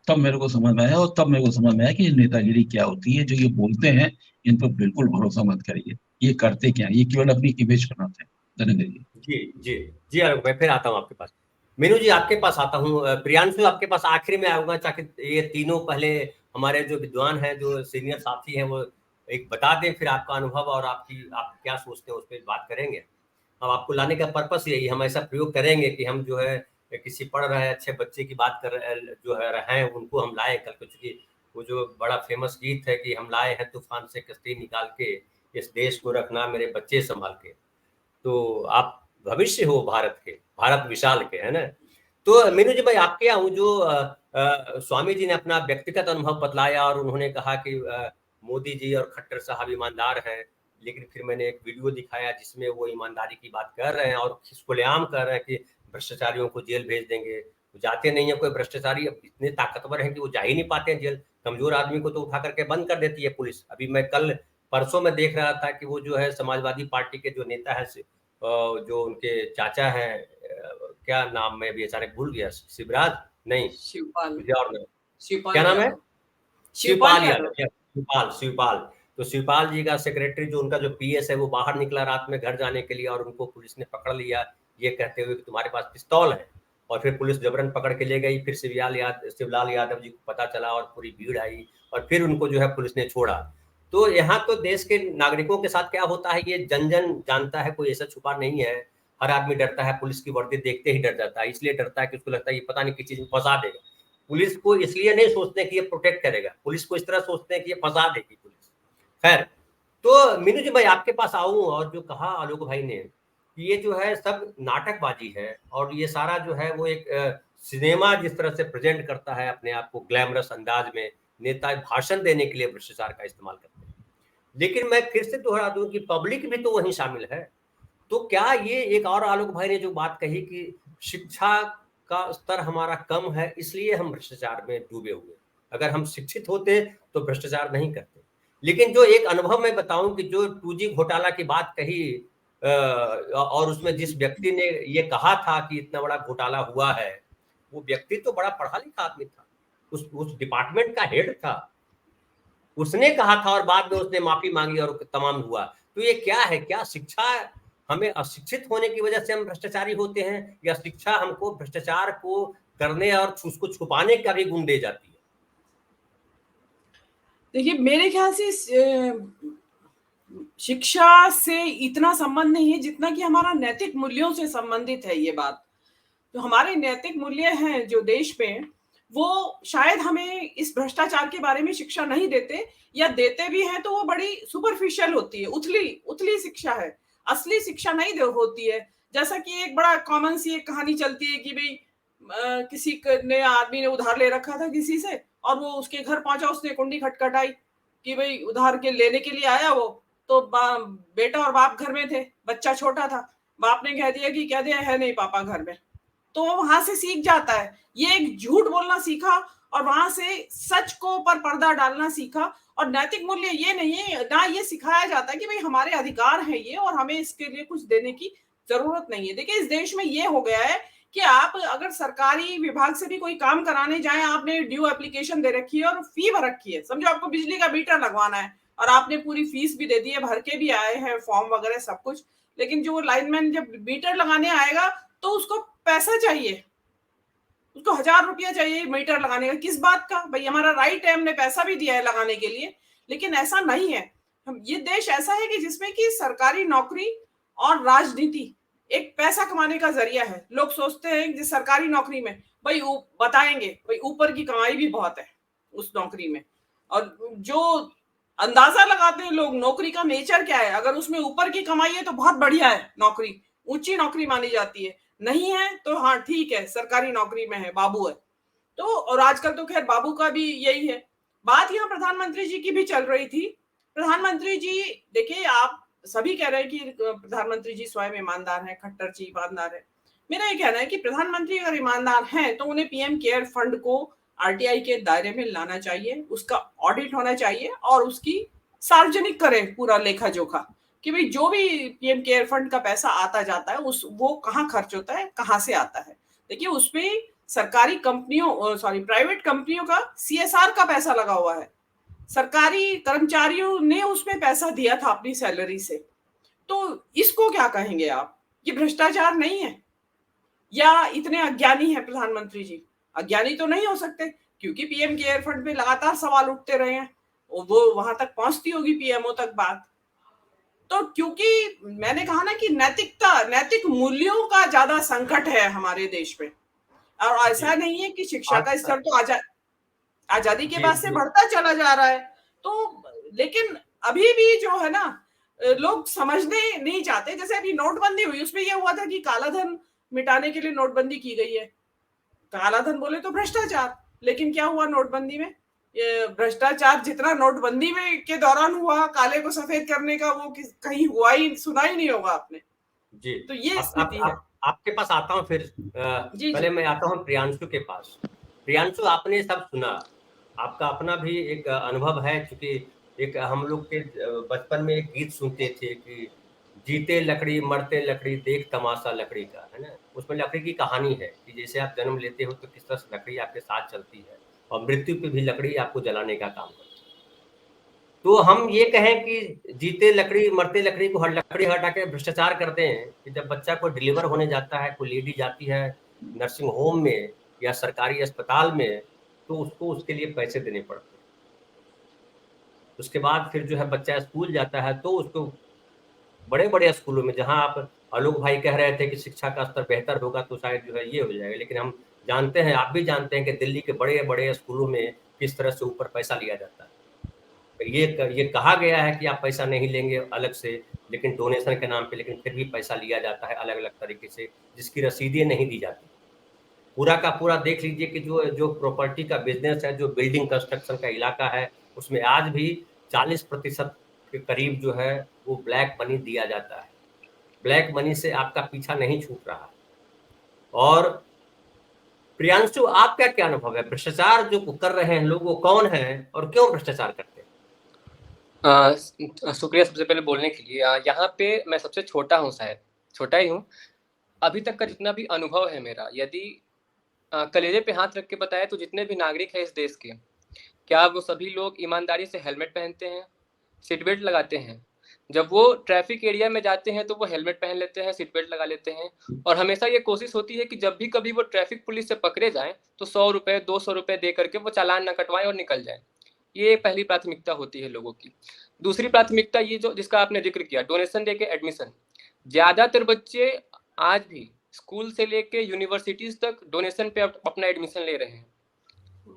तब मेरे को समझ में आया, और तब मेरे को समझ में आया कि नेतागिरी क्या होती है। जो ये बोलते हैं इन पर बिल्कुल भरोसा मत करिए, ये करते क्या है, ये केवल अपनी इमेज बनाते हैं। धनंजय जी। जी जी जी आलोक भाई, फिर आता हूँ आपके पास। मीनू जी आपके पास आता हूँ, प्रियांशु आपके पास आखिरी में आऊंगा, ताकि ये तीनों पहले हमारे जो विद्वान हैं, जो सीनियर साथी हैं, वो एक बता दें फिर आपका अनुभव और आप क्या सोचते हैं उस पर बात करेंगे। अब आपको लाने का पर्पस यही, हम ऐसा प्रयोग करेंगे कि हम जो है किसी पढ़ रहे अच्छे बच्चे की बात कर रहे जो है रहे हैं, उनको हम लाए कल को, चूंकि वो जो बड़ा फेमस गीत है कि हम लाए हैं तूफान से कश्ती निकाल के, इस देश को रखना मेरे बच्चे संभाल के। तो आप भविष्य हो भारत के, भारत विशाल के, है ना। तो मीनू जी भाई आपके यहाँ जो स्वामी जी ने अपना व्यक्तिगत अनुभव बतलाया और उन्होंने कहा कि मोदी जी और खट्टर साहब ईमानदार हैं, लेकिन फिर मैंने एक वीडियो दिखाया जिसमें वो ईमानदारी की बात कर रहे हैं और खुलेआम कर रहे हैं कि भ्रष्टाचारियों को जेल भेज देंगे। जाते नहीं है कोई भ्रष्टाचारी, अब इतने ताकतवर हैं कि वो जा ही नहीं पाते हैं जेल। कमजोर आदमी को तो उठा करके बंद कर देती है पुलिस। अभी मैं कल परसों में देख रहा था कि वो जो है समाजवादी पार्टी के जो नेता है, जो उनके चाचा हैं, क्या नाम मैं अभी अचानक भूल गया, शिवराज नहीं, शिवपाल, मुझे और नाम, शिवपाल क्या नाम है, यादव। शिवपाल यादव, शिवपाल शिवपाल। तो शिवपाल जी का सेक्रेटरी जो उनका जो पीएस है, वो बाहर निकला रात में घर जाने के लिए और उनको पुलिस ने पकड़ लिया, ये कहते हुए कि तुम्हारे पास पिस्तौल है। और फिर पुलिस जबरन पकड़ के ले गई। फिर शिवलाल यादव जी को पता चला और पूरी भीड़ आई और फिर उनको जो है पुलिस ने छोड़ा। तो यहाँ तो देश के नागरिकों के साथ क्या होता है ये जन जन जानता है, कोई ऐसा छुपा नहीं है। हर आदमी डरता है, पुलिस की वर्दी देखते ही डर जाता है। इसलिए डरता है कि उसको लगता है ये पता नहीं किस चीज में फंसा देगा। पुलिस को इसलिए नहीं सोचते कि ये प्रोटेक्ट करेगा, पुलिस को इस तरह सोचते हैं कि ये फंसा देगी पुलिस। खैर, तो मीनू जी भाई आपके पास आऊं, और जो कहा आलोक भाई ने कि ये जो है सब नाटकबाजी है, और ये सारा जो है वो एक सिनेमा जिस तरह से प्रेजेंट करता है अपने आप को ग्लैमरस अंदाज में, नेता भाषण देने के लिए भ्रष्टाचार का इस्तेमाल करते हैं। लेकिन मैं फिर से दोहरा दूं कि पब्लिक भी तो वहीं शामिल है। तो क्या ये एक और आलोक भाई ने जो बात कही कि शिक्षा का स्तर हमारा कम है इसलिए हम भ्रष्टाचार में डूबे हुए, अगर हम शिक्षित होते तो भ्रष्टाचार नहीं करते। लेकिन जो एक अनुभव मैं बताऊं कि जो 2G घोटाला की बात कही, और उसमें जिस व्यक्ति ने ये कहा था कि इतना बड़ा घोटाला हुआ है, वो व्यक्ति तो बड़ा पढ़ा लिखा आदमी था, उस डिपार्टमेंट का हेड था, उसने कहा था और बाद में उसने माफी मांगी और तमाम हुआ। तो ये क्या है, क्या शिक्षा हमें अशिक्षित होने की वजह से हम भ्रष्टाचारी होते हैं, या शिक्षा हमको भ्रष्टाचार को करने और उसको छुपाने का भी गुण दे जाती है? देखिए मेरे ख्याल से शिक्षा से इतना संबंध नहीं है जितना कि हमारा नैतिक मूल्यों से संबंधित है ये बात। तो हमारे नैतिक मूल्य हैं जो देश में, वो शायद हमें इस भ्रष्टाचार के बारे में शिक्षा नहीं देते, या देते भी हैं तो वो बड़ी सुपरफिशियल होती है, उथली शिक्षा है, असली शिक्षा नहीं होती है। जैसा कि एक बड़ा कॉमन सी एक कहानी चलती है कि भाई किसी ने आदमी ने उधार ले रखा था किसी से, और वो उसके घर पहुंचा, उसने कुंडी खटखटाई कि भाई उधार के लेने के लिए आया वो, तो बेटा और बाप घर में थे, बच्चा छोटा था, बाप ने कह दिया कि कह दिया है नहीं पापा घर में। तो वहां से सीख जाता है, ये एक झूठ बोलना सीखा और वहां से सच को पर पर्दा डालना सीखा। और नैतिक मूल्य ये नहीं है ना, ये सिखाया जाता है कि भाई हमारे अधिकार है ये और हमें इसके लिए कुछ देने की जरूरत नहीं है। देखिए इस देश में ये हो गया है कि आप अगर सरकारी विभाग से भी कोई काम कराने जाएं, आपने ड्यू एप्लीकेशन दे रखी है और फी भर रखी है, समझो आपको बिजली का मीटर लगवाना है और आपने पूरी फीस भी दे दी है, भर के भी आए हैं फॉर्म वगैरह सब कुछ, लेकिन जो लाइनमैन जब मीटर लगाने आएगा तो उसको पैसा चाहिए, उसको 1000 रुपया चाहिए मीटर लगाने का। किस बात का? भाई हमारा राइट है, हमने पैसा भी दिया है लगाने के लिए। लेकिन ऐसा नहीं है, ये देश ऐसा है कि जिसमें कि सरकारी नौकरी और राजनीति एक पैसा कमाने का जरिया है। लोग सोचते हैं कि सरकारी नौकरी में भाई बताएंगे भाई ऊपर की कमाई भी बहुत है उस नौकरी में, और जो अंदाजा लगाते हैं लोग नौकरी का नेचर क्या है, अगर उसमें ऊपर की कमाई है तो बहुत बढ़िया है, नौकरी ऊंची नौकरी मानी जाती है, नहीं है तो हाँ ठीक है सरकारी नौकरी में है, बाबू है। तो और आजकल तो खैर बाबू का भी यही है। बात यहाँ प्रधानमंत्री जी की भी चल रही थी। प्रधानमंत्री जी देखिए, आप सभी कह रहे हैं कि प्रधानमंत्री जी स्वयं ईमानदार हैं, खट्टर जी ईमानदार है। मेरा ये कहना है कि प्रधानमंत्री अगर ईमानदार हैं तो उन्हें पीएम केयर फंड को आरटीआई के दायरे में लाना चाहिए, उसका ऑडिट होना चाहिए और उसकी सार्वजनिक करें पूरा लेखा जोखा कि भाई जो भी पीएम केयर फंड का पैसा आता जाता है वो कहाँ खर्च होता है, कहाँ से आता है। देखिए उसमें सरकारी कंपनियों प्राइवेट कंपनियों का सीएसआर का पैसा लगा हुआ है, सरकारी कर्मचारियों ने उसमें पैसा दिया था अपनी सैलरी से। तो इसको क्या कहेंगे आप? ये भ्रष्टाचार नहीं है? या इतने अज्ञानी है प्रधानमंत्री जी? अज्ञानी तो नहीं हो सकते, क्योंकि पीएम केयर फंड पे लगातार सवाल उठते रहे हैं, और वो वहां तक पहुंचती होगी पीएमओ तक बात। तो क्योंकि मैंने कहा ना कि नैतिक मूल्यों का ज्यादा संकट है हमारे देश में, और ऐसा नहीं है कि शिक्षा का स्तर तो आजादी के बाद से बढ़ता चला जा रहा है, तो लेकिन अभी भी जो है ना, लोग समझने नहीं चाहते। जैसे अभी नोटबंदी हुई, उसमें यह हुआ था कि काला धन मिटाने के लिए नोटबंदी की गई है। काला धन बोले तो भ्रष्टाचार, लेकिन क्या हुआ नोटबंदी में? ये भ्रष्टाचार जितना नोटबंदी में के दौरान हुआ काले को सफेद करने का, वो कहीं हुआ ही, सुना ही नहीं होगा आपने जी। तो ये स्थिति है। आपके पास आता हूँ फिर। पहले मैं आता हूँ प्रियांशु के पास। प्रियांशु, आपने सब सुना, आपका अपना भी एक अनुभव है, क्योंकि एक हम लोग के बचपन में एक गीत सुनते थे कि जीते लकड़ी मरते लकड़ी देख तमाशा लकड़ी का, है ना। उसमें लकड़ी की कहानी है कि जैसे आप जन्म लेते हो तो किस तरह से लकड़ी आपके साथ चलती है, और मृत्यु पे भी लकड़ी आपको जलाने का काम करती है। तो हम ये कहें कि जीते लकड़ी मरते लकड़ी को लकड़ी हटा के भ्रष्टाचार करते हैं कि जब बच्चा को डिलीवर होने जाता है, कोई लेडी जाती है नर्सिंग होम में या सरकारी अस्पताल में, तो उसको उसके लिए पैसे देने पड़ते हैं। उसके बाद फिर जो है बच्चा स्कूल जाता है, तो उसको बड़े बड़े स्कूलों में, जहां आप आलोक भाई कह रहे थे कि शिक्षा का स्तर बेहतर होगा तो शायद जो है ये हो जाएगा, लेकिन हम जानते हैं, आप भी जानते हैं कि दिल्ली के बड़े बड़े स्कूलों में किस तरह से ऊपर पैसा लिया जाता है। ये कहा गया है कि आप पैसा नहीं लेंगे अलग से, लेकिन डोनेशन के नाम पे, लेकिन फिर भी पैसा लिया जाता है अलग अलग तरीके से, जिसकी रसीदें नहीं दी जाती। पूरा का पूरा देख लीजिए कि जो प्रॉपर्टी का बिजनेस है, जो बिल्डिंग कंस्ट्रक्शन का इलाका है, उसमें आज भी 40% के करीब जो है वो ब्लैक मनी दिया जाता है। ब्लैक मनी से आपका पीछा नहीं छूट रहा। और प्रियांशु, आपका क्या अनुभव है? भ्रष्टाचार जो कर रहे हैं लोग वो कौन है और क्यों भ्रष्टाचार करते हैं? शुक्रिया सबसे पहले बोलने के लिए। यहाँ पे मैं सबसे छोटा हूँ, शायद छोटा ही हूँ। अभी तक का जितना भी अनुभव है मेरा, यदि कलेजे पे हाथ रख के बताया तो जितने भी नागरिक हैं इस देश के, क्या वो सभी लोग ईमानदारी से हेलमेट पहनते हैं, सीट बेल्ट लगाते हैं? जब वो ट्रैफिक एरिया में जाते हैं तो वो हेलमेट पहन लेते हैं, सीट बेल्ट लगा लेते हैं, और हमेशा ये कोशिश होती है कि जब भी कभी वो ट्रैफिक पुलिस से पकड़े जाएं तो 100 रुपए 200 रुपए दे करके वो चालान न कटवाएं और निकल जाएं। ये पहली प्राथमिकता होती है लोगों की। दूसरी प्राथमिकता ये जो जिसका आपने जिक्र किया, डोनेशन देके एडमिशन। ज्यादातर बच्चे आज भी स्कूल से लेके यूनिवर्सिटीज तक डोनेशन पे अपना एडमिशन ले रहे हैं।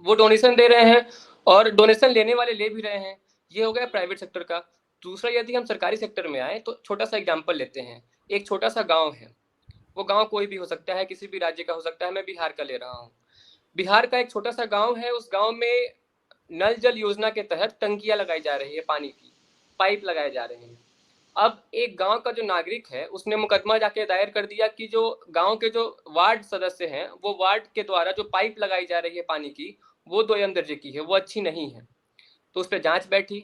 वो डोनेशन दे रहे हैं और डोनेशन लेने वाले ले भी रहे हैं। ये हो गया प्राइवेट सेक्टर का। दूसरा, यदि हम सरकारी सेक्टर में आए तो छोटा सा एग्जाम्पल लेते हैं। एक छोटा सा गाँव है, वो गाँव कोई भी हो सकता है, किसी भी राज्य का हो सकता है। मैं बिहार का ले रहा हूँ। बिहार का एक छोटा सा गाँव है, उस गाँव में नल जल योजना के तहत टंकियां लगाई जा रही है, पानी की पाइप लगाए जा रहे हैं। अब एक गांव का जो नागरिक है उसने मुकदमा जाके दायर कर दिया कि जो गांव के जो वार्ड सदस्य हैं, वो वार्ड के द्वारा जो पाइप लगाई जा रही है पानी की, वो 2 दर्जे की है, वो अच्छी नहीं है। तो उस पर जांच बैठी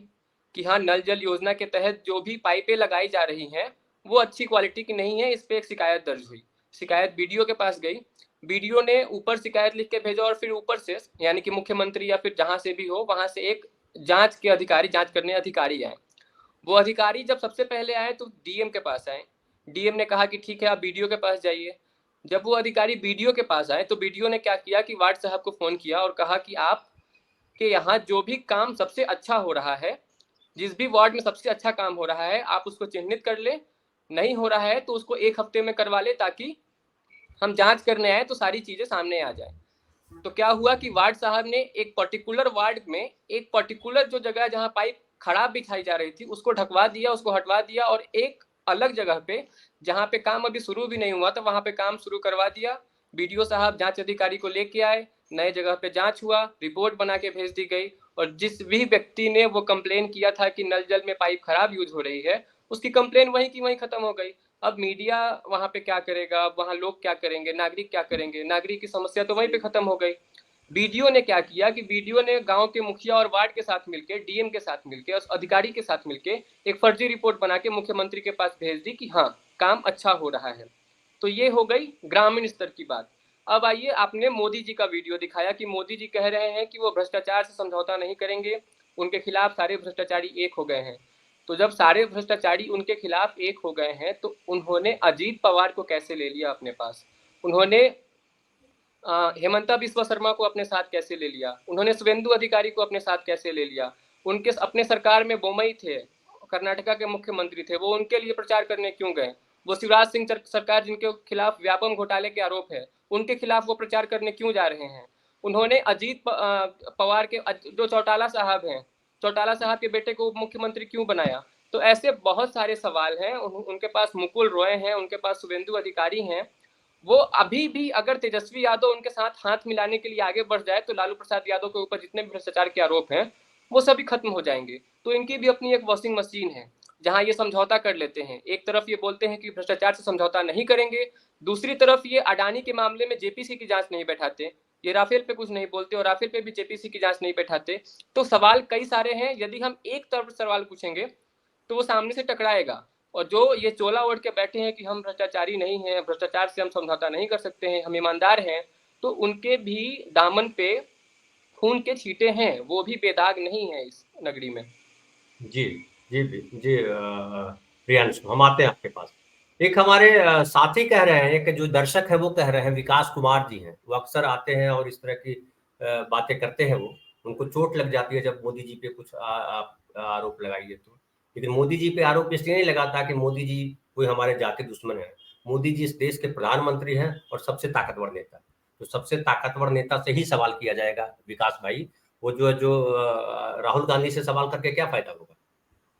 कि हाँ, नल जल योजना के तहत जो भी पाइपें लगाई जा रही हैं वो अच्छी क्वालिटी की नहीं है। इस पर एक शिकायत दर्ज हुई। शिकायत बीडीओ के पास गई। बीडीओ ने ऊपर शिकायत लिख के भेजा, और फिर ऊपर से यानी कि मुख्यमंत्री या फिर जहां से भी हो वहां से एक जांच करने अधिकारी आए। वो अधिकारी जब सबसे पहले आए तो डीएम के पास आए। डीएम ने कहा कि ठीक है, आप बीडीओ के पास जाइए। जब वो अधिकारी बीडीओ के पास आए तो बीडीओ ने क्या किया कि वार्ड साहब को फोन किया और कहा कि आप के यहाँ जो भी काम सबसे अच्छा हो रहा है, जिस भी वार्ड में सबसे अच्छा काम हो रहा है, आप उसको चिन्हित कर ले। नहीं हो रहा है तो उसको 1 हफ्ते में करवा ले, ताकि हम जांच करने आए तो सारी चीजें सामने आ जाए। तो क्या हुआ कि वार्ड साहब ने एक पर्टिकुलर वार्ड में एक पर्टिकुलर जो जगह जहां पाइप खराब बिछाई जा रही थी उसको ढकवा दिया, उसको हटवा दिया, और एक अलग जगह पे जहां पे काम अभी शुरू भी नहीं हुआ था वहां पे काम शुरू करवा दिया। बीडीओ साहब जांच अधिकारी को लेके आए, नए जगह पे जांच हुआ, रिपोर्ट बना के भेज दी गई, और जिस भी व्यक्ति ने वो कंप्लेन किया था कि नल जल में पाइप खराब यूज हो रही है, उसकी कंप्लेन वहीं की वहीं खत्म हो गई। अब मीडिया वहां पे क्या करेगा, वहां लोग क्या करेंगे, नागरिक क्या करेंगे? नागरिक की समस्या तो वहीं पे खत्म हो गई। बीडीओ ने क्या किया कि बीडीओ ने गांव के मुखिया और वार्ड के साथ मिलकर, डीएम के साथ मिलकर, उस अधिकारी के साथ मिलकर एक फर्जी रिपोर्ट बना के मुख्यमंत्री के पास भेज दी कि हाँ, काम अच्छा हो रहा है। तो ये हो गई ग्रामीण स्तर की बात। अब आइए, आपने मोदी जी का वीडियो दिखाया कि मोदी जी कह रहे हैं कि वो भ्रष्टाचार से समझौता नहीं करेंगे, उनके खिलाफ सारे भ्रष्टाचारी एक हो गए हैं। तो जब सारे भ्रष्टाचारी उनके खिलाफ एक हो गए हैं तो उन्होंने अजीत पवार को कैसे ले लिया अपने पास, उन्होंने हेमंता बिस्वा शर्मा को अपने साथ कैसे ले लिया, उन्होंने शुभेंदु अधिकारी को अपने साथ कैसे ले लिया, उनके अपने सरकार में बोमई थे, कर्नाटका के मुख्यमंत्री थे, वो उनके लिए प्रचार करने क्यों गए, वो शिवराज सिंह सरकार जिनके खिलाफ व्यापम घोटाले के आरोप है उनके खिलाफ वो प्रचार करने क्यों जा रहे हैं, उन्होंने अजीत पवार के जो चौटाला साहब हैं, चौटाला साहब के बेटे को उप मुख्यमंत्री क्यों बनाया। तो ऐसे बहुत सारे सवाल हैं। उनके पास मुकुल रॉय हैं, उनके पास शुभेंदु अधिकारी हैं, वो अभी भी अगर तेजस्वी यादव उनके साथ हाथ मिलाने के लिए आगे बढ़ जाए तो लालू प्रसाद यादव के ऊपर जितने भी भ्रष्टाचार के आरोप हैं वो सभी खत्म हो जाएंगे। तो इनकी भी अपनी एक वॉशिंग मशीन है जहां ये समझौता कर लेते हैं। एक तरफ ये बोलते हैं कि भ्रष्टाचार से समझौता नहीं करेंगे, दूसरी तरफ ये अडानी के मामले में जेपीसी की जांच नहीं बैठाते, ये राफेल पे कुछ नहीं बोलते और राफेल पे भी जेपीसी की जांच नहीं बैठाते। तो सवाल कई सारे हैं, यदि हम एक तरफ सवाल पूछेंगे तो वो सामने से टकराएगा। और जो ये चोला ओढ़ के बैठे हैं कि हम भ्रष्टाचारी नहीं हैं, भ्रष्टाचार से हम समझौता नहीं कर सकते हैं, हम ईमानदार हैं, तो उनके भी दामन पे खून के छींटे हैं, वो भी बेदाग नहीं है इस नगरी में। जी जी जी प्रियांशु, हम आते हैं आपके पास। एक हमारे साथी कह रहे हैं कि जो दर्शक है वो कह रहे हैं, विकास कुमार जी हैं, वो अक्सर आते हैं और इस तरह की बातें करते हैं, वो उनको चोट लग जाती है जब मोदी जी पे कुछ आरोप लगाइए तो। लेकिन मोदी जी पे आरोप इसलिए नहीं लगाता कि मोदी जी कोई हमारे जाति दुश्मन है। मोदी जी इस देश के प्रधानमंत्री हैं और सबसे ताकतवर नेता, तो सबसे ताकतवर नेता से ही सवाल किया जाएगा विकास भाई। वो जो राहुल गांधी से सवाल करके क्या फायदा होगा।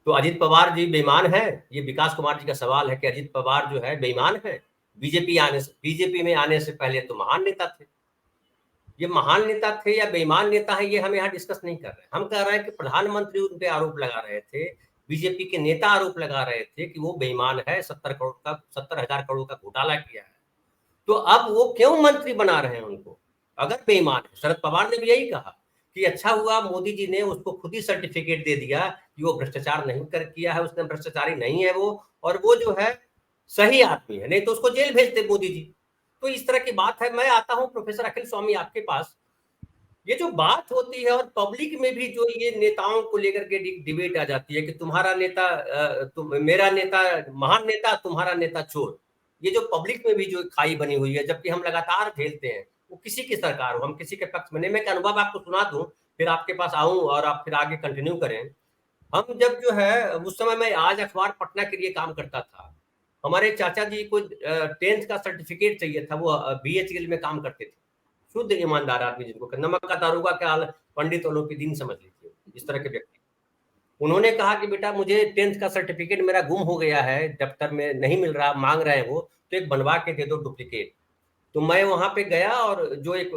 तो अजीत पवार जी बेईमान है, ये विकास कुमार जी का सवाल है कि अजीत पवार जो है बेईमान है। बीजेपी में आने से पहले तो महान नेता थे। ये महान नेता थे या बेईमान नेता है, ये हम यहाँ डिस्कस नहीं कर रहे हैं। हम कह रहे हैं कि प्रधानमंत्री उन पे आरोप लगा रहे थे, बीजेपी के नेता आरोप लगा रहे थे कि वो बेईमान है, 70,000 करोड़ का घोटाला किया है। तो अब वो क्यों मंत्री बना रहे हैं उनको, अगर बेईमान है। शरद पवार ने भी यही कहा कि अच्छा हुआ मोदी जी ने उसको खुद ही सर्टिफिकेट दे दिया कि वो भ्रष्टाचार नहीं किया है, उसने भ्रष्टाचारी नहीं है वो, और वो जो है सही आदमी है, नहीं तो उसको जेल भेजते मोदी जी। तो इस तरह की बात है। मैं आता हूं प्रोफेसर अखिल स्वामी आपके पास। ये जो बात होती है और पब्लिक में भी जो ये नेताओं को लेकर के डिबेट आ जाती है कि तुम्हारा नेता मेरा नेता महान नेता, तुम्हारा नेता चोर, ये जो पब्लिक में भी जो खाई बनी हुई है, जबकि हम लगातार झेलते हैं, वो किसी की सरकार हो, हम किसी के पक्ष में नहीं। मैं एक अनुभव आपको सुना दूं, फिर आपके पास आऊं और आप फिर आगे कंटिन्यू करें। हम जब जो है उस समय मैं आज अखबार पटना के लिए काम करता था, हमारे चाचा जी को 10th का सर्टिफिकेट चाहिए था, वो BHEL में काम करते थे, शुद्ध ईमानदार आदमी, जिनको नमक का दारूगा क्या हाल, पंडित ओलंपिदीन समझ लीजिए, इस तरह के व्यक्ति। उन्होंने कहा कि बेटा मुझे 10th का सर्टिफिकेट मेरा गुम हो गया है, दफ्तर में नहीं मिल रहा, मांग रहे हैं वो, तो एक बनवा के दे दो डुप्लीकेट। तो मैं वहां पे गया और जो एक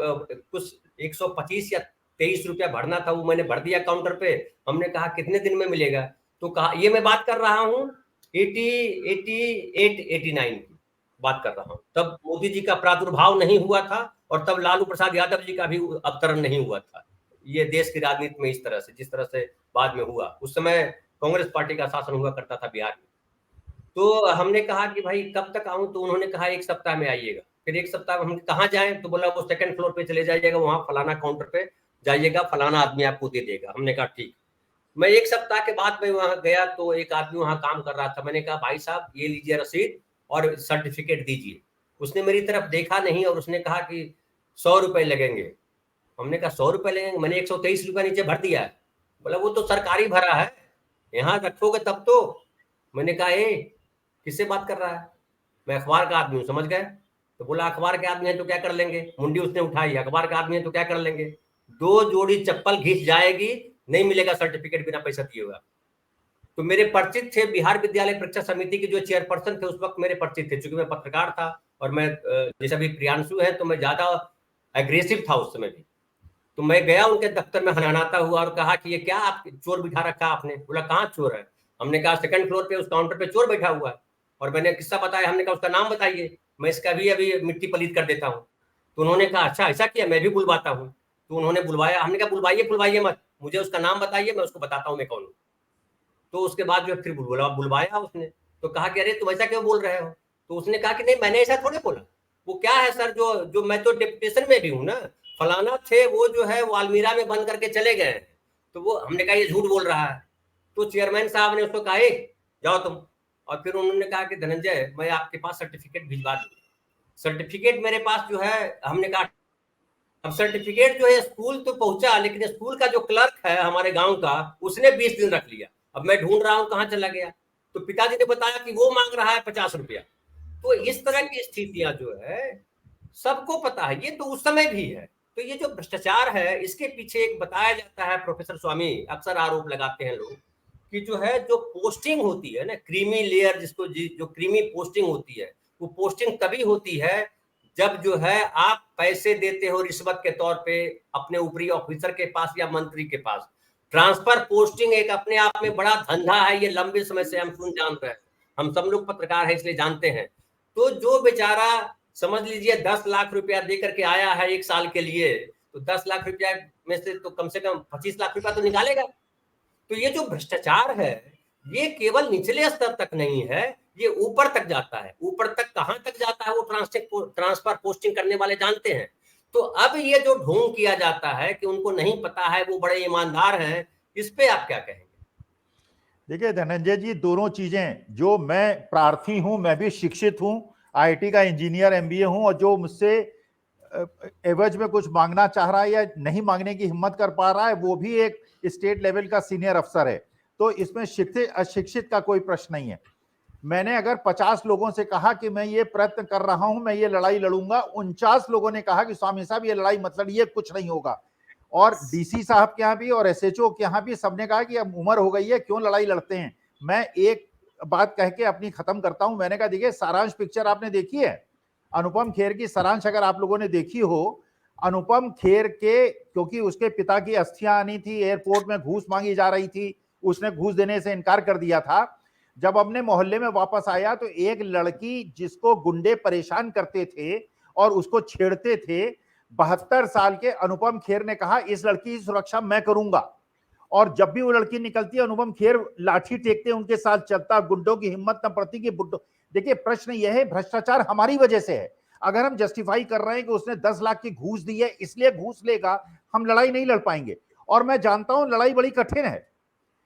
कुछ 125 या 23 रुपया भरना था वो मैंने भर दिया काउंटर पे। हमने कहा कितने दिन में मिलेगा, तो कहा, ये मैं बात कर रहा हूँ 89 की बात कर रहा हूँ, तब मोदी जी का प्रादुर्भाव नहीं हुआ था और तब लालू प्रसाद यादव जी का भी अवतरण नहीं हुआ था। ये देश की राजनीति में इस तरह से, जिस तरह से बाद में हुआ, उस समय कांग्रेस पार्टी का शासन हुआ करता था बिहार में। तो हमने कहा कि भाई कब तक आऊं, तो उन्होंने कहा 1 सप्ताह में आइएगा। फिर 1 सप्ताह में हम कहाँ जाएं, तो बोला वो 2nd फ्लोर पे चले जाइएगा, वहां फलाना काउंटर पे जाइएगा, फलाना आदमी आपको दे देगा। हमने कहा ठीक। मैं 1 सप्ताह के बाद मैं वहां गया तो एक आदमी वहां काम कर रहा था। मैंने कहा भाई साहब ये लीजिए रसीद और सर्टिफिकेट दीजिए। उसने मेरी तरफ देखा नहीं और उसने कहा कि 100 रुपए लगेंगे। हमने कहा 100 रुपए लगेंगे, मैंने 123 रुपया नीचे भर दिया है। बोला वो तो सरकारी भरा है, यहाँ रखोगे तब तो। मैंने कहा किससे बात कर रहा है, मैं अखबार का आदमी हूँ, समझ गए। तो बोला अखबार के आदमी है तो क्या कर लेंगे, मुंडी उसने उठाई, अखबार का आदमी है तो क्या कर लेंगे, 2 जोड़ी चप्पल घिस जाएगी, नहीं मिलेगा सर्टिफिकेट बिना पैसा दिए हुआ। तो मेरे परिचित थे, बिहार विद्यालय परीक्षा समिति के जो चेयरपर्सन थे उस वक्त मेरे परिचित थे, चूंकि मैं पत्रकार था और मैं जैसे अभी प्रियांशु है तो मैं ज्यादा एग्रेसिव था उस समय भी। तो मैं गया उनके दफ्तर में हनहनाता हुआ और कहा कि ये क्या आप चोर बिठा रखा आपने। बोला कहाँ चोर है। हमने कहा 2nd फ्लोर पे उस काउंटर पे चोर बैठा हुआ है। और मैंने किस्सा बताया, हमने कहा उसका नाम बताइए, मैं इसका भी अभी मिट्टी पलीत कर देता हूँ। तो उन्होंने कहा अच्छा ऐसा किया, मैं भी बुलवाता हूँ। तो उन्होंने बुलवाया, हमने कहा बुलवाइए मत, मुझे उसका नाम बताइए, मैं उसको बताता हूँ मैं कौन हूँ। तो उसके बाद जो फिर बुलवाया उसने, तो कहा कि अरे तुम ऐसा क्यों बोल रहे हो। तो उसने कहा कि नहीं मैंने ऐसा थोड़े बोला। वो क्या है सर, जो मैं तो डिप्यूटेशन में भी हूँ ना, फलाना थे वो जो है वो अलमीरा में बंद करके चले गए। तो वो हमने कहा ये झूठ बोल रहा है। तो चेयरमैन साहब ने उसको कहा जाओ तुम, और फिर उन्होंने कहा कि धनंजय मैं आपके पास सर्टिफिकेट भिजवा दूँ। सर्टिफिकेट मेरे पास जो है, हमने कहा अब सर्टिफिकेट जो है स्कूल तो पहुंचा, लेकिन स्कूल का जो क्लर्क है हमारे गांव का, उसने 20 दिन रख लिया। अब मैं ढूंढ रहा हूं कहां चला गया, तो पिताजी ने बताया कि वो मांग रहा है 50 रुपया। तो इस तरह की स्थितियां जो है सबको पता है, ये तो उस समय भी है। तो ये जो भ्रष्टाचार है इसके पीछे एक बताया जाता है, प्रोफेसर स्वामी अक्सर आरोप लगाते हैं लोग कि जो है जो पोस्टिंग होती है ना, क्रीमी लेयर जिसको जो क्रीमी पोस्टिंग होती है, वो पोस्टिंग तभी होती है जब जो है आप पैसे देते हो रिश्वत के तौर पे अपने ऊपरी ऑफिसर के पास या मंत्री के पास। ट्रांसफर पोस्टिंग एक अपने आप में बड़ा धंधा है, ये लंबे समय से हम जान रहे हैं, हम सब लोग पत्रकार हैं इसलिए जानते हैं। तो जो बेचारा समझ लीजिए 10 लाख रुपया दे करके आया है 1 साल के लिए, तो 10 लाख रुपया में से तो कम 25 लाख रुपया तो निकालेगा। तो ये जो भ्रष्टाचार है ये केवल निचले स्तर तक नहीं है, ये ऊपर तक जाता है। ऊपर तक कहां तक जाता है वो ट्रांसफर पोस्टिंग करने वाले जानते हैं। तो अब ये जो ढोंग किया जाता है कि उनको नहीं पता है, वो बड़े ईमानदार हैं, इस पे आप क्या कहेंगे? देखिए धनंजय जी, दोनों चीजें, जो मैं प्रार्थी हूं, मैं भी शिक्षित हूं, आईटी का इंजीनियर एमबीए हूं, और जो मुझसे एवज में कुछ मांगना चाह रहा है या नहीं मांगने की हिम्मत कर पा रहा है, वो भी एक स्टेट लेवल का सीनियर अफसर है। तो इसमें शिक्षित अशिक्षित का कोई प्रश्न नहीं है। मैंने अगर 50 लोगों से कहा कि मैं ये प्रयत्न कर रहा हूं, मैं ये लड़ाई लड़ूंगा, 49 लोगों ने कहा कि स्वामी साहब ये लड़ाई मत लड़िए, कुछ नहीं होगा। और डीसी साहब के यहाँ भी और एसएचओ के यहाँ भी सबने कहा कि अब उम्र हो गई है, क्यों लड़ाई लड़ते हैं। मैं एक बात कह के अपनी खत्म करता हूं। मैंने कहा देखिए, सारांश पिक्चर आपने देखी है, अनुपम खेर की सारांश अगर आप लोगों ने देखी हो, अनुपम खेर के, क्योंकि उसके पिता की अस्थियां आनी थी, एयरपोर्ट में घूस मांगी जा रही थी, उसने घूस देने से इनकार कर दिया था। जब अपने मोहल्ले में वापस आया तो एक लड़की जिसको गुंडे परेशान करते थे और उसको छेड़ते थे, 72 साल के अनुपम खेर ने कहा इस लड़की की सुरक्षा मैं करूंगा। और जब भी वो लड़की निकलती है, अनुपम खेर लाठी टेकते उनके साथ चलता, गुंडों की हिम्मत न पड़ती कि बुड्ढो। देखिए प्रश्न यह है, भ्रष्टाचार हमारी वजह से है। अगर हम जस्टिफाई कर रहे हैं कि उसने 10 लाख की घूस दी है इसलिए घूस लेगा, हम लड़ाई नहीं लड़ पाएंगे। और मैं जानता हूं लड़ाई बड़ी कठिन है,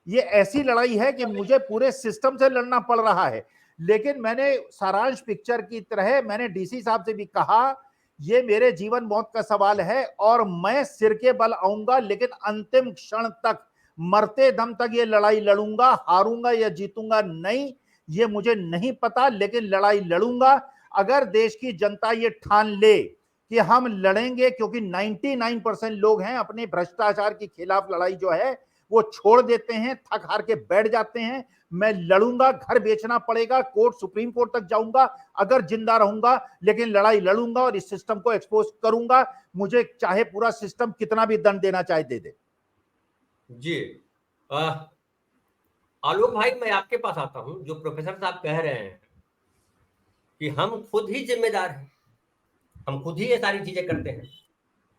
ये ऐसी लड़ाई है कि मुझे पूरे सिस्टम से लड़ना पड़ रहा है। लेकिन मैंने सारांश पिक्चर की तरह मैंने डीसी साहब से भी कहा, ये मेरे जीवन मौत का सवाल है और मैं सिर के बल आऊंगा, लेकिन अंतिम क्षण तक, मरते दम तक ये लड़ाई लड़ूंगा। हारूंगा या जीतूंगा नहीं, ये मुझे नहीं पता, लेकिन लड़ाई लड़ूंगा। अगर देश की जनता ये ठान ले कि हम लड़ेंगे, क्योंकि 99% लोग हैं अपने भ्रष्टाचार के खिलाफ लड़ाई जो है वो छोड़ देते हैं, थक हार के बैठ जाते हैं। मैं लड़ूंगा, घर बेचना पड़ेगा, कोर्ट सुप्रीम कोर्ट तक जाऊंगा अगर जिंदा रहूंगा, लेकिन लड़ाई लड़ूंगा और इस सिस्टम को एक्सपोज करूंगा। मुझे चाहे पूरा सिस्टम कितना भी दंड देना चाहे दे दे। जी आलोक भाई, मैं आपके पास आता हूं। जो प्रोफेसर साहब कह रहे हैं कि हम खुद ही जिम्मेदार हैं, हम खुद ही ये सारी चीजें करते हैं,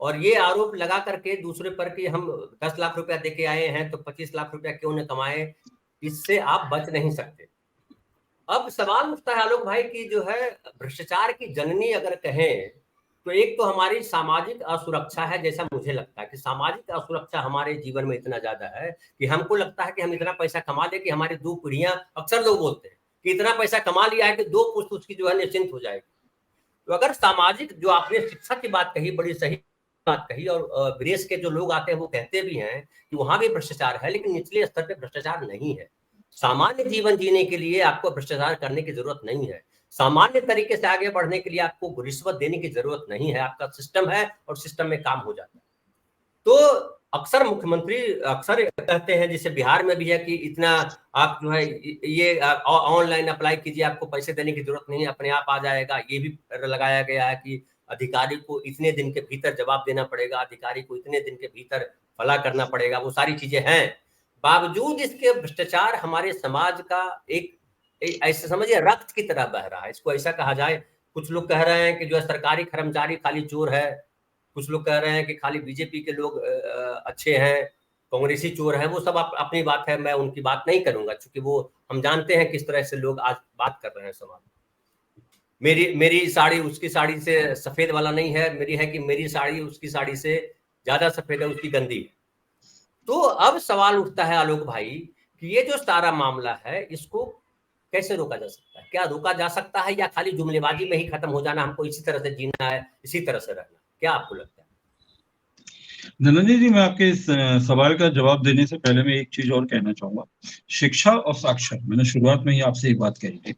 और ये आरोप लगा करके दूसरे पर कि हम 10 लाख रुपया देके आए हैं तो 25 लाख रुपया क्यों न कमाए, इससे आप बच नहीं सकते। अब सवाल उठता है आलोक भाई की जो है भ्रष्टाचार की जननी अगर कहें तो एक तो हमारी सामाजिक असुरक्षा है। जैसा मुझे लगता है कि सामाजिक असुरक्षा हमारे जीवन में इतना ज्यादा है कि हमको लगता है कि हम इतना पैसा कमा ले कि हमारी 2 पीढ़ियां, अक्सर लोग बोलते हैं कि इतना पैसा कमा लिया है कि 2 पुश्त उसकी जो है निश्चिंत हो जाएगी। तो अगर सामाजिक, जो आपने शिक्षा की बात कही, बड़ी सही बात कही, और विदेश के जो लोग आते हैं वो कहते भी हैं कि वहां भी भ्रष्टाचार है, लेकिन निचले स्तर पे भ्रष्टाचार नहीं है। सामान्य जीवन जीने के लिए आपको भ्रष्टाचार करने की जरूरत नहीं है। सामान्य तरीके से आगे बढ़ने के लिए आपको रिश्वत देने की जरूरत नहीं है। आपका सिस्टम है और सिस्टम में काम हो जाता है। तो अक्सर मुख्यमंत्री अक्सर कहते हैं, जैसे बिहार में भी है, कि इतना आप जो है ये ऑनलाइन अप्लाई कीजिए, आपको पैसे देने की जरूरत नहीं है, अपने आप आ जाएगा। ये भी लगाया गया है कि अधिकारी को इतने दिन के भीतर जवाब देना पड़ेगा, अधिकारी को इतने दिन के भीतर फला करना पड़ेगा, वो सारी चीजें हैं। बावजूद इसके भ्रष्टाचार हमारे समाज का एक ऐसे समझिए रक्त की तरह बह रहा है। इसको ऐसा कहा जाए, कुछ लोग कह रहे हैं कि जो है सरकारी कर्मचारी खाली चोर है, कुछ लोग कह रहे हैं कि खाली बीजेपी के लोग अच्छे हैं, कांग्रेसी चोर हैं। वो सब अपनी बात है, मैं उनकी बात नहीं करूंगा, क्योंकि वो हम जानते हैं किस तरह से लोग आज बात कर रहे हैं समाज में। मेरी साड़ी उसकी साड़ी से सफेद वाला नहीं है, मेरी है कि मेरी साड़ी उसकी साड़ी से ज्यादा सफेद है, उसकी गंदी है। तो अब सवाल उठता है आलोक भाई कि ये जो सारा मामला है इसको कैसे रोका जा सकता है? क्या रोका जा सकता है या खाली जुमलेबाजी में ही खत्म हो जाना, हमको इसी तरह से जीना है, इसी तरह से रहना? क्या आपको लगता है? धनंजय जी, मैं आपके इस सवाल का जवाब देने से पहले मैं एक चीज और कहना चाहूंगा। शिक्षा और साक्षर, मैंने शुरुआत में ही आपसे एक बात कही थी।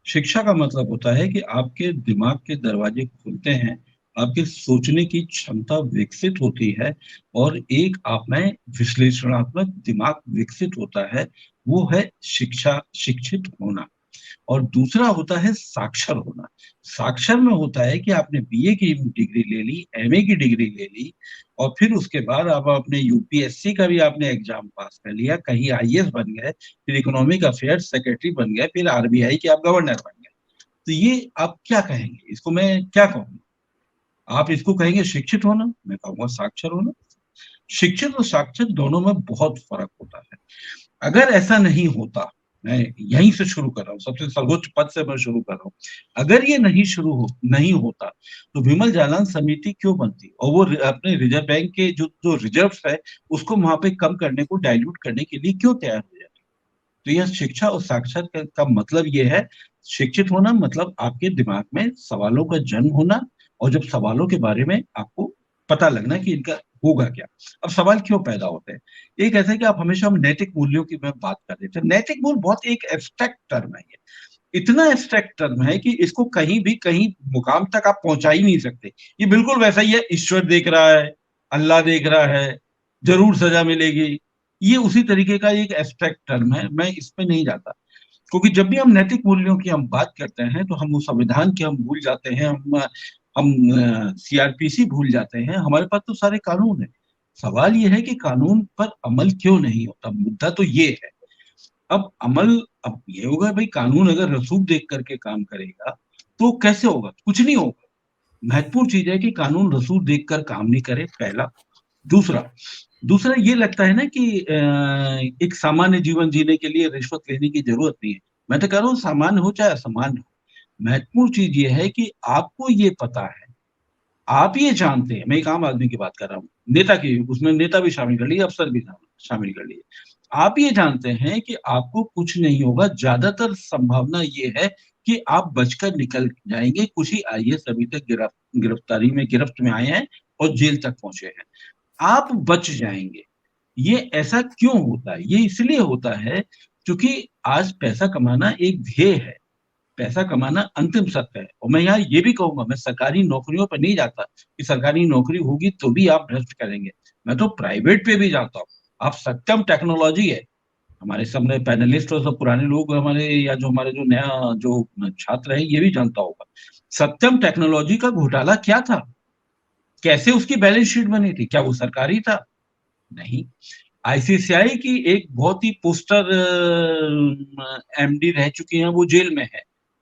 शिक्षा का मतलब होता है कि आपके दिमाग के दरवाजे खुलते हैं, आपके सोचने की क्षमता विकसित होती है और एक आप में विश्लेषणात्मक दिमाग विकसित होता है। वो है शिक्षा, शिक्षित होना। और दूसरा होता है साक्षर होना। साक्षर में होता है कि आपने बीए की डिग्री ले ली, एमए की डिग्री ले ली, और फिर उसके बाद आप अपने यूपीएससी का भी आपने एग्जाम पास कर लिया, कहीं आईएएस बन गए, फिर इकोनॉमिक अफेयर्स सेक्रेटरी बन गए, फिर आरबीआई के आप गवर्नर बन गए। तो ये आप क्या कहेंगे? इसको मैं क्या कहूँगा? आप इसको कहेंगे शिक्षित होना, मैं कहूँगा साक्षर होना। शिक्षित और साक्षर दोनों में बहुत फर्क होता है। अगर ऐसा नहीं होता, मैं यहीं से शुरू कर रहा हूँ, सबसे सर्वोच्च पद से मैं शुरू कर रहा हूँ। अगर ये नहीं होता तो विमल जालान समिति क्यों बनती, और वो अपने रिजर्व बैंक के जो रिजर्व है उसको वहां पे कम करने को, डाइल्यूट करने के लिए क्यों तैयार हो जाती? तो यह शिक्षा और साक्षर का मतलब ये है। शिक्षित होना मतलब आपके दिमाग में सवालों का जन्म होना, और जब सवालों के बारे में आपको पता लगना कि इनका होगा क्या। अब सवाल क्यों पैदा होते हैं? एक ऐसा है कि आप हमेशा हम नैतिक मूल्यों की मैं बात कर रहे थे। नैतिक मूल्य बहुत एक एब्स्ट्रैक्ट टर्म है, ये इतना एब्स्ट्रैक्ट टर्म है कि इसको कहीं मुकाम तक आप पहुंचा ही नहीं सकते। ये बिल्कुल वैसा ही है, ईश्वर देख रहा है, अल्लाह देख रहा है, जरूर सजा मिलेगी। ये उसी तरीके का एक एब्स्ट्रैक्ट टर्म है, मैं इस पे नहीं जाता। क्योंकि जब भी हम नैतिक मूल्यों की हम बात करते हैं तो हम उस संविधान के हम भूल जाते हैं, हम सीआरपीसी भूल जाते हैं। हमारे पास तो सारे कानून है। सवाल ये है कि कानून पर अमल क्यों नहीं होता, मुद्दा तो ये है। अब ये होगा भाई, कानून अगर रसूख देख करके काम करेगा तो कैसे होगा? कुछ नहीं होगा। महत्वपूर्ण चीज है कि कानून रसूख देख कर काम नहीं करे, पहला। दूसरा ये लगता है ना कि एक सामान्य जीवन जीने के लिए रिश्वत लेने की जरूरत नहीं है। मैं तो कह रहा हूँ सामान्य हो चाहे असामान्य हो, महत्वपूर्ण चीज ये है कि आपको ये पता है, आप ये जानते हैं। मैं एक आम आदमी की बात कर रहा हूँ, नेता की, उसमें नेता भी शामिल कर लिए, अफसर भी शामिल कर लिए। आप ये जानते हैं कि आपको कुछ नहीं होगा, ज्यादातर संभावना ये है कि आप बचकर निकल जाएंगे। कुछ ही आईएएस अभी तक गिरफ्त में आए हैं और जेल तक पहुंचे हैं, आप बच जाएंगे। ये ऐसा क्यों होता है? ये इसलिए होता है क्योंकि आज पैसा कमाना एक ध्येय है, पैसा कमाना अंतिम सत्य है। और मैं यहाँ ये भी कहूंगा, मैं सरकारी नौकरियों पर नहीं जाता कि सरकारी नौकरी होगी तो भी आप भ्रष्ट करेंगे। मैं तो प्राइवेट पे भी जाता हूँ। आप सत्यम टेक्नोलॉजी है, हमारे सामने पैनलिस्ट और सब पुराने लोग हमारे, या जो हमारे जो नया जो छात्र है ये भी जानता होगा, सत्यम टेक्नोलॉजी का घोटाला क्या था, कैसे उसकी बैलेंस शीट बनी थी, क्या वो सरकारी था? नहीं। आईसीसीआई की एक बहुत ही पोस्टर एमडी रह चुकी हैं, वो जेल में है,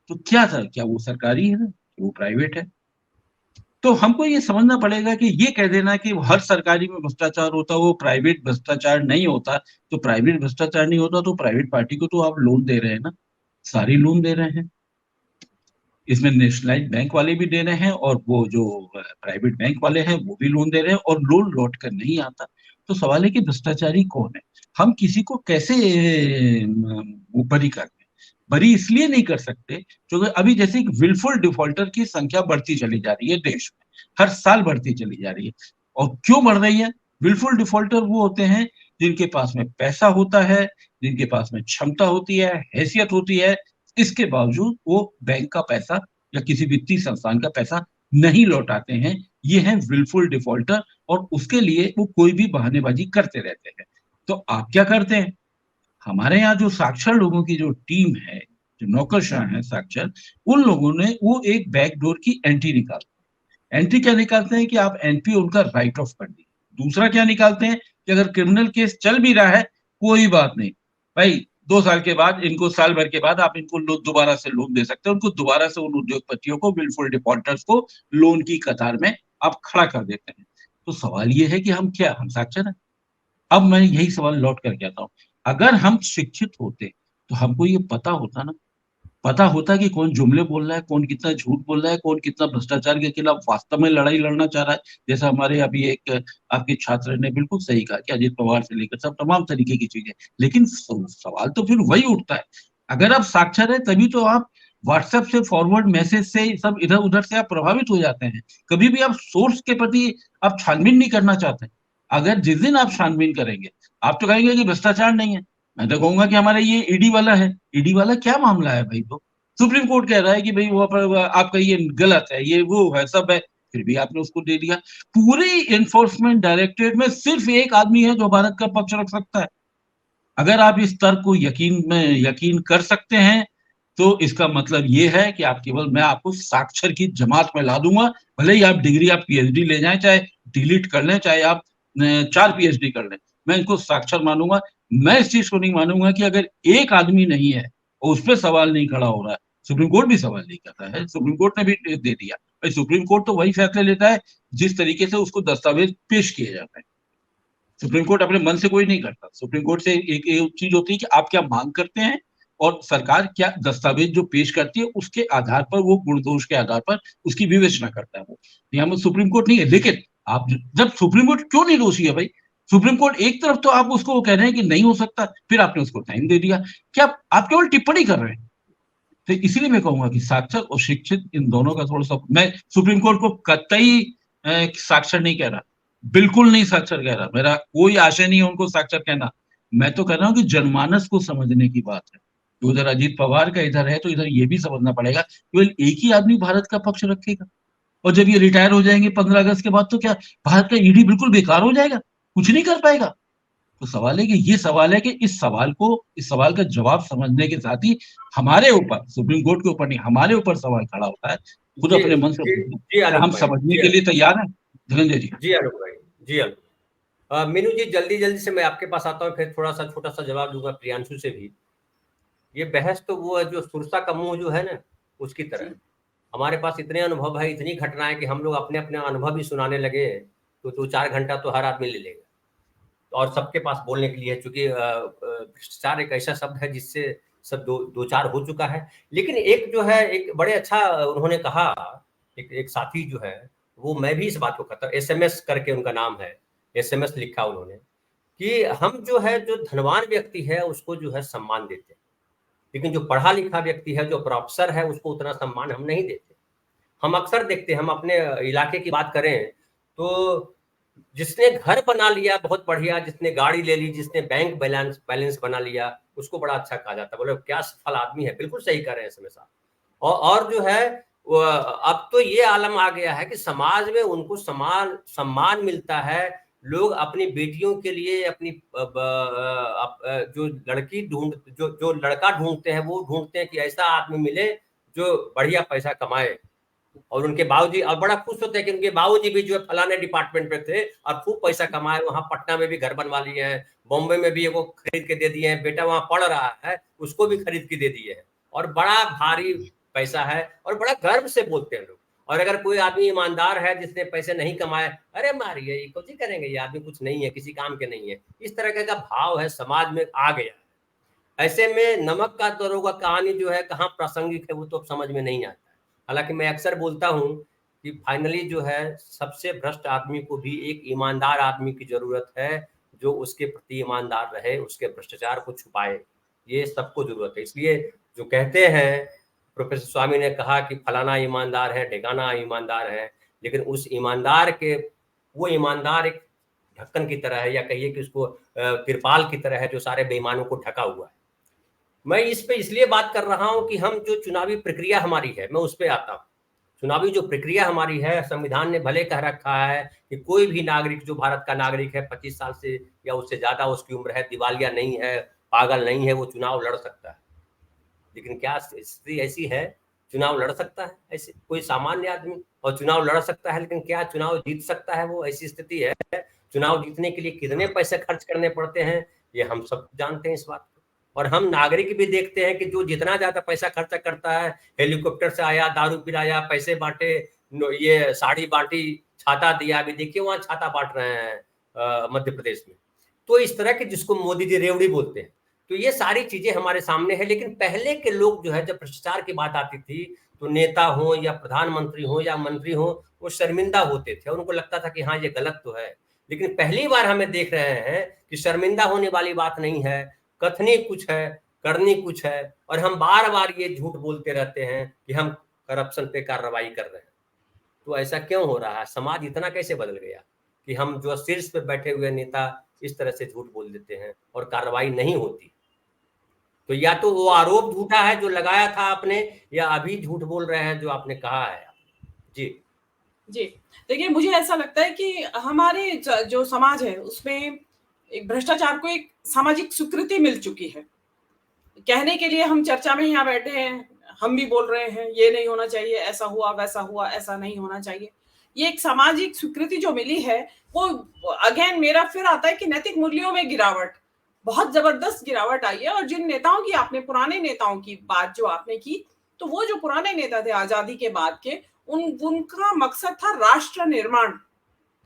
तो क्या था? क्या वो सरकारी है ना, वो प्राइवेट है? तो हमको ये समझना पड़ेगा कि ये कह देना कि हर सरकारी में भ्रष्टाचार होता, वो प्राइवेट भ्रष्टाचार नहीं होता, तो प्राइवेट भ्रष्टाचार नहीं होता तो प्राइवेट पार्टी को तो आप लोन दे रहे हैं ना, सारी लोन दे रहे हैं। इसमें नेशनलाइज बैंक वाले भी दे रहे हैं और वो जो प्राइवेट बैंक वाले हैं वो भी लोन दे रहे हैं, और लोन लौट कर नहीं आता। तो सवाल है कि भ्रष्टाचारी कौन है? हम किसी को कैसे बरी करते हैं? बरी इसलिए नहीं कर सकते क्योंकि अभी जैसे विलफुल डिफॉल्टर की संख्या बढ़ती चली जा रही है देश में, हर साल बढ़ती चली जा रही है। और क्यों बढ़ रही है? विलफुल डिफॉल्टर वो होते हैं जिनके पास में पैसा होता है, जिनके पास में क्षमता होती है, हैसियत होती है, इसके बावजूद वो बैंक का पैसा या किसी वित्तीय संस्थान का पैसा नहीं लौटाते हैं। ये है विलफुल डिफॉल्टर, और उसके लिए वो कोई भी बहानेबाजी करते रहते हैं। तो आप क्या करते हैं? हमारे यहाँ जो साक्षर लोगों की जो टीम है, जो नौकरशाह है साक्षर, उन लोगों ने वो एक बैकडोर की एंट्री निकालते हैं। एंट्री क्या निकालते हैं कि आप एनपी उनका राइट ऑफ कर दी। दूसरा क्या निकालते हैं कि अगर क्रिमिनल केस चल भी रहा है कोई बात नहीं भाई, 2 साल के बाद, इनको साल भर के बाद आप इनको दोबारा से लोन दे सकते हैं। उनको दोबारा से, उन उद्योगपतियों को, विलफुल डिफॉल्टर्स को लोन की कतार में आप खड़ा कर देते हैं। तो सवाल ये है कि हम साक्षर हैं? अब मैं यही सवाल लौट कर कहता हूं, अगर हम शिक्षित होते तो हमको ये पता होता ना पता होता कि कौन जुमले बोल रहा है, कौन कितना झूठ बोल रहा है, कौन कितना भ्रष्टाचार के खिलाफ वास्तव में लड़ाई लड़ना चाह रहा है। जैसा हमारे अभी एक आपके छात्र ने बिल्कुल सही कहा कि अजित पवार से लेकर सब तमाम तरीके की चीजें, लेकिन सवाल तो फिर वही उठता है, अगर आप साक्षर है तभी तो आप व्हाट्सएप से फॉरवर्ड मैसेज से सब इधर उधर से आप प्रभावित हो जाते हैं। कभी भी आप सोर्स के प्रति आप छानबीन नहीं करना चाहते। अगर जिस दिन आप छानबीन करेंगे, आप तो कहेंगे कि भ्रष्टाचार नहीं है, मैं तो कहूंगा कि हमारा ये ईडी वाला है। ईडी वाला क्या मामला है भाई? तो सुप्रीम कोर्ट कह रहा है कि भाई वो आपका ये गलत है, ये वो है, सब है, फिर भी आपने उसको दे दिया। पूरे एनफोर्समेंट डायरेक्टरेट में सिर्फ एक आदमी है जो भारत का पक्ष रख सकता है। अगर आप इस तर्क को यकीन कर सकते हैं तो इसका मतलब ये है कि आप केवल, मैं आपको साक्षर की जमात में ला दूंगा, भले ही आप डिग्री, आप पीएचडी ले जाएं, चाहे डिलीट कर लें, चाहे आप 4 पीएचडी कर लें, मैं इनको साक्षर मानूंगा। मैं इस चीज को नहीं मानूंगा कि अगर एक आदमी नहीं है और उस पर सवाल नहीं खड़ा हो रहा है, सुप्रीम कोर्ट भी सवाल नहीं कर रहा है, सुप्रीम कोर्ट ने भी दे दिया। भाई सुप्रीम कोर्ट तो वही फैसले लेता है जिस तरीके से उसको दस्तावेज पेश किए जाते हैं। सुप्रीम कोर्ट अपने मन से कोई नहीं करता। सुप्रीम कोर्ट से एक चीज होती है कि आप क्या मांग करते हैं और सरकार क्या दस्तावेज जो पेश करती है उसके आधार पर, वो गुण दोष के आधार पर उसकी विवेचना करता है। वो यहाँ में सुप्रीम कोर्ट नहीं है। लेकिन आप जब सुप्रीम कोर्ट क्यों नहीं दोषी है भाई? सुप्रीम कोर्ट एक तरफ तो आप उसको कह रहे हैं कि नहीं हो सकता, फिर आपने उसको टाइम दे दिया, क्या आप केवल टिप्पणी कर रहे हैं? तो इसलिए मैं कहूंगा कि साक्षर और शिक्षित इन दोनों का थोड़ा सा, मैं सुप्रीम कोर्ट को कतई साक्षर नहीं कह रहा, बिल्कुल नहीं साक्षर कह रहा, मेरा कोई आशय नहीं है उनको साक्षर कहना। मैं तो कह रहा हूं कि जनमानस को समझने की बात है। तो उधर अजीत पवार का इधर है तो इधर ये भी समझना पड़ेगा, केवल एक ही आदमी भारत का पक्ष रखेगा और जब ये रिटायर हो जाएंगे 15 अगस्त के बाद तो क्या भारत का ईडी बिल्कुल बेकार हो जाएगा, कुछ नहीं कर पाएगा? तो सवाल है कि ये सवाल है कि इस सवाल का जवाब समझने के साथ ही हमारे ऊपर, सुप्रीम कोर्ट के ऊपर नहीं, हमारे ऊपर सवाल खड़ा होता है। खुद अपने मन से हम समझने के लिए तैयार हैं धनंजय जी। जी अनूप भाई, जी अनूप। मीनू जी, जल्दी से मैं आपके पास आता हूँ, फिर थोड़ा सा छोटा सा जवाब दूंगा प्रियांशु से भी। ये बहस तो वो है जो सुरसा का मुंह जो है ना, उसकी तरह। हमारे पास इतने अनुभव है, इतनी घटनाएं कि हम लोग अपने अपने अनुभव ही सुनाने लगे तो 2-4 घंटा तो हर आदमी ले लेगा और सबके पास बोलने के लिए, चूंकि भ्रष्टाचार एक ऐसा शब्द है जिससे सब दो चार हो चुका है। लेकिन एक जो है, एक बड़े अच्छा उन्होंने कहा, एक साथी जो है वो, मैं भी इस बात को कहता हूँ, SMS करके उनका नाम है, SMS लिखा उन्होंने, कि हम जो है, जो धनवान व्यक्ति है उसको जो है सम्मान देते हैं, लेकिन जो पढ़ा लिखा व्यक्ति है, जो प्रोफेसर है, उसको उतना सम्मान हम नहीं देते। हम अक्सर देखते हैं, हम अपने इलाके की बात करें तो जिसने घर बना लिया बहुत बढ़िया, जिसने गाड़ी ले ली, जिसने बैंक बैलेंस बना लिया, उसको बड़ा अच्छा कहा जाता है, बोले क्या सफल आदमी है। बिल्कुल सही कर रहे हैं समय साहब। और जो है अब तो ये आलम आ गया है कि समाज में उनको सम्मान मिलता है। लोग अपनी बेटियों के लिए, अपनी जो लड़का ढूंढते हैं, वो ढूंढते हैं कि ऐसा आदमी मिले जो बढ़िया पैसा कमाए। और उनके बाबूजी और बड़ा खुश होते हैं कि उनके बाबूजी भी जो है फलाने डिपार्टमेंट पे थे और खूब पैसा कमाए, वहां पटना में भी घर बनवा लिए हैं, बॉम्बे में भी वो खरीद के दे दिए हैं, बेटा वहां पढ़ रहा है उसको भी खरीद के दे दिए हैं, और बड़ा भारी पैसा है और बड़ा गर्व से बोलते हैं लोग। और अगर कोई आदमी ईमानदार है जिसने पैसे नहीं कमाए, अरे मारिए, ये कुछ ही करेंगे, ये आदमी कुछ नहीं है, किसी काम के नहीं है, इस तरह का भाव है समाज में आ गया है। ऐसे में नमक का दरोगा कहानी जो है कहाँ प्रासंगिक है वो तो समझ में नहीं आता। हालांकि मैं अक्सर बोलता हूं कि फाइनली जो है सबसे भ्रष्ट आदमी को भी एक ईमानदार आदमी की जरूरत है, जो उसके प्रति ईमानदार रहे, उसके भ्रष्टाचार को छुपाए, ये सबको जरूरत है। इसलिए जो कहते हैं, प्रोफेसर स्वामी ने कहा कि फलाना ईमानदार है, ढेगाना ईमानदार है, लेकिन उस ईमानदार के, वो ईमानदार एक ढक्कन की तरह है, या कहिए कि उसको तिरपाल की तरह है जो सारे बेईमानों को ढका हुआ है। मैं इस पे इसलिए बात कर रहा हूं कि हम जो चुनावी प्रक्रिया हमारी है, मैं उस पे आता हूं। चुनावी जो प्रक्रिया हमारी है, संविधान ने भले कह रखा है कि कोई भी नागरिक जो भारत का नागरिक है, 25 साल से या उससे ज्यादा उसकी उम्र है, दिवालिया नहीं है, पागल नहीं है, वो चुनाव लड़ सकता है। लेकिन क्या स्थिति ऐसी है, चुनाव लड़ सकता है ऐसे कोई सामान्य आदमी? और चुनाव लड़ सकता है, लेकिन क्या चुनाव जीत सकता है? वो ऐसी स्थिति है। चुनाव जीतने के लिए कितने पैसे खर्च करने पड़ते हैं, ये हम सब जानते हैं इस बात को। और हम नागरिक भी देखते हैं कि जो जितना ज्यादा पैसा खर्चा करता है, हेलीकॉप्टर से आया, दारू पिलाया, पैसे बांटे, ये साड़ी बांटी, छाता दिया, अभी देखिए वहां छाता बांट रहे हैं मध्य प्रदेश में। तो इस तरह के, जिसको मोदी जी रेवड़ी बोलते हैं, तो ये सारी चीजें हमारे सामने है। लेकिन पहले के लोग जो है, जब भ्रष्टाचार की बात आती थी तो नेता हो या प्रधानमंत्री हो या मंत्री हो, वो शर्मिंदा होते थे और उनको लगता था कि हाँ ये गलत तो है। लेकिन पहली बार हमें देख रहे हैं कि शर्मिंदा होने वाली बात नहीं है, कथनी कुछ है, करनी कुछ है, और हम बार बार ये झूठ बोलते रहते हैं कि हम करप्शन पे कार्रवाई कर रहे हैं। तो ऐसा क्यों हो रहा है? समाज इतना कैसे बदल गया कि हम जो शीर्ष पे बैठे हुए नेता इस तरह से झूठ बोल देते हैं और कार्रवाई नहीं होती? तो या तो वो आरोप झूठा है जो लगाया था आपने, या अभी झूठ बोल रहे हैं जो आपने कहा है। जी जी, देखिए मुझे ऐसा लगता है कि हमारे जो समाज है उसमें एक भ्रष्टाचार को एक सामाजिक स्वीकृति मिल चुकी है। कहने के लिए हम चर्चा में यहाँ बैठे हैं, हम भी बोल रहे हैं ये नहीं होना चाहिए, ऐसा हुआ वैसा हुआ, ऐसा नहीं होना चाहिए। ये एक सामाजिक स्वीकृति जो मिली है, वो अगेन मेरा फिर आता है कि नैतिक मूल्यों में गिरावट, बहुत जबरदस्त गिरावट आई है। और जिन नेताओं की आपने, पुराने नेताओं की बात जो आपने की, तो वो जो पुराने नेता थे आजादी के बाद के, उनका मकसद था राष्ट्र निर्माण।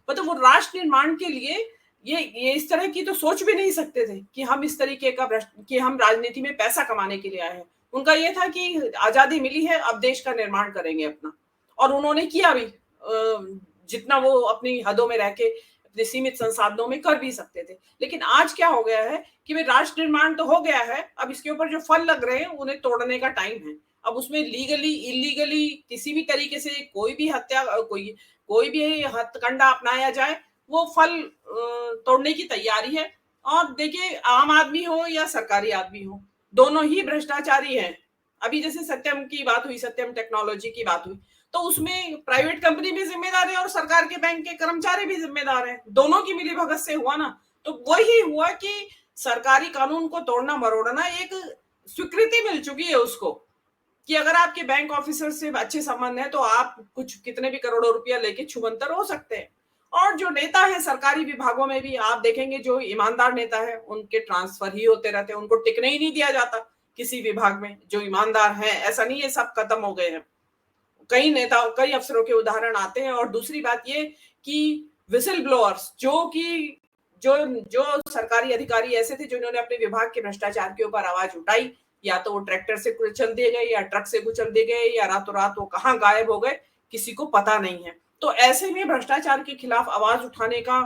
मतलब वो राष्ट्र निर्माण के लिए ये इस तरह की तो सोच भी नहीं सकते थे कि हम इस तरीके का कि हम राजनीति में पैसा कमाने के लिए आए हैं। उनका ये था कि आजादी मिली है, अब देश का निर्माण करेंगे अपना, और उन्होंने किया भी जितना वो अपनी हदों में रह के अपने सीमित संसाधनों में कर भी सकते थे। लेकिन आज क्या हो गया है कि भाई राष्ट्र निर्माण तो हो गया है, अब इसके ऊपर जो फल लग रहे हैं उन्हें तोड़ने का टाइम है। अब उसमें लीगली इलीगली किसी भी तरीके से कोई भी हत्या, कोई भी हथकंडा अपनाया जाए, वो फल तोड़ने की तैयारी है। और देखिए, आम आदमी हो या सरकारी आदमी हो, दोनों ही भ्रष्टाचारी हैं। अभी जैसे सत्यम की बात हुई, सत्यम टेक्नोलॉजी की बात हुई, तो उसमें प्राइवेट कंपनी भी जिम्मेदार है और सरकार के बैंक के कर्मचारी भी जिम्मेदार हैं। दोनों की मिलीभगत से हुआ ना, तो वही हुआ कि सरकारी कानून को तोड़ना मरोड़ना एक स्वीकृति मिल चुकी है उसको, कि अगर आपके बैंक ऑफिसर से अच्छे संबंध है तो आप कुछ कितने भी करोड़ों रुपया लेके छुमंतर हो सकते हैं। और जो नेता है सरकारी विभागों में भी आप देखेंगे, जो ईमानदार नेता है उनके ट्रांसफर ही होते रहते हैं, उनको टिकने ही नहीं दिया जाता किसी विभाग में। जो ईमानदार हैं, ऐसा नहीं है सब खत्म हो गए हैं, कई नेता, कई अफसरों के उदाहरण आते हैं। और दूसरी बात ये कि विसिल ब्लोअर्स, जो सरकारी अधिकारी ऐसे थे जिन्होंने अपने विभाग के भ्रष्टाचार के ऊपर आवाज उठाई, या तो वो ट्रैक्टर से कुचल दिए गए, या ट्रक से कुचल दिए गए, या रातों रात वो कहाँ गायब हो गए, किसी को पता नहीं है। तो ऐसे में भ्रष्टाचार के खिलाफ आवाज उठाने का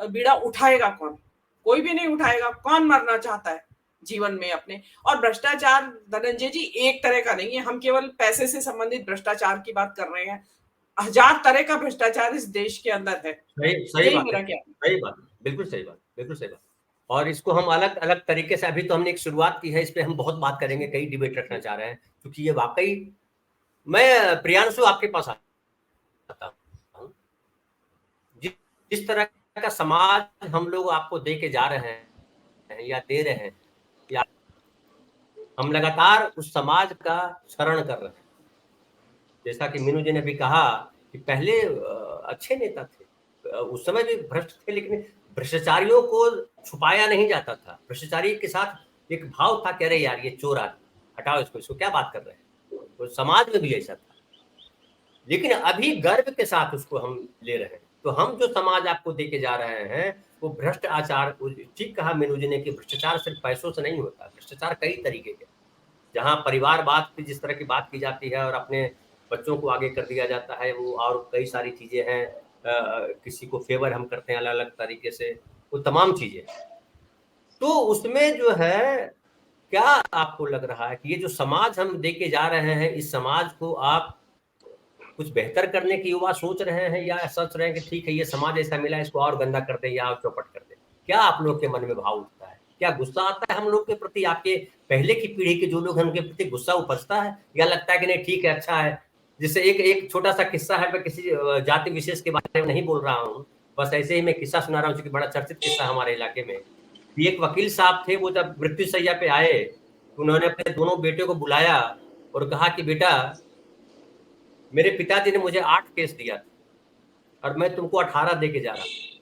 बीड़ा उठाएगा कौन? कोई भी नहीं उठाएगा। कौन मरना चाहता है जीवन में अपने? और भ्रष्टाचार, धनंजय जी, एक तरह का नहीं है, हम केवल पैसे से संबंधित भ्रष्टाचार की बात कर रहे हैं। 1000 तरह का भ्रष्टाचार इस देश के अंदर है। सही बात, बिल्कुल सही बात, बिल्कुल सही बात। और इसको हम अलग अलग तरीके से, अभी तो हमने एक शुरुआत की है, इस पे हम बहुत बात करेंगे, कई डिबेट रखना चाह रहे हैं, क्योंकि ये वाकई। मैं प्रियांशु आपके पास आता हूँ, जिस तरह का समाज हम लोग आपको दे के जा रहे हैं या दे रहे हैं, या हम लगातार उस समाज का शरण कर रहे हैं। जैसा कि मीनू जी ने भी कहा कि पहले अच्छे नेता थे, उस समय भी भ्रष्ट थे, लेकिन भ्रष्टाचारियों को छुपाया नहीं जाता था। भ्रष्टाचारी के साथ एक भाव था, कह रहे यार ये चोर आदमी, हटाओ इसको क्या बात कर रहे हैं। तो समाज में भी ऐसा था, लेकिन अभी गर्व के साथ उसको हम ले रहे हैं। तो हम जो समाज आपको दे के जा रहे हैं वो भ्रष्ट आचार, ठीक कहा मीनू जी ने कि भ्रष्टाचार सिर्फ पैसों से नहीं होता, भ्रष्टाचार कई तरीके के, जहाँ परिवारवाद की जिस तरह की बात की जाती है और अपने बच्चों को आगे कर दिया जाता है, वो और कई सारी चीजें हैं, किसी को फेवर हम करते हैं अलग अलग तरीके से, वो तमाम चीजें। तो उसमें जो है, क्या आपको लग रहा है कि ये जो समाज हम दे के जा रहे हैं, इस समाज को आप कुछ बेहतर करने की युवा सोच रहे हैं, या सोच रहे हैं कि ठीक है ये समाज ऐसा मिला, इसको और गंदा कर दे या और चौपट कर दे? क्या आप लोग के मन में भाव उठता है? क्या गुस्सा आता है हम लोग के प्रति? आपके पहले की पीढ़ी के जो लोग हैं उनके प्रति गुस्सा उपजता है, या लगता है कि नहीं ठीक है, अच्छा है? जिससे एक छोटा सा किस्सा है, मैं किसी जाति विशेष के बारे में नहीं बोल रहा हूँ, बस ऐसे ही मैं किस्सा सुना रहा हूँ, क्योंकि बड़ा चर्चित किस्सा हमारे इलाके में। एक वकील साहब थे, वो जब मृत्युशैया पे आए, उन्होंने अपने दोनों बेटे को बुलाया और कहा कि बेटा, मेरे पिताजी ने मुझे 8 केस दिया था और मैं तुमको 18 दे के जा रहा हूं।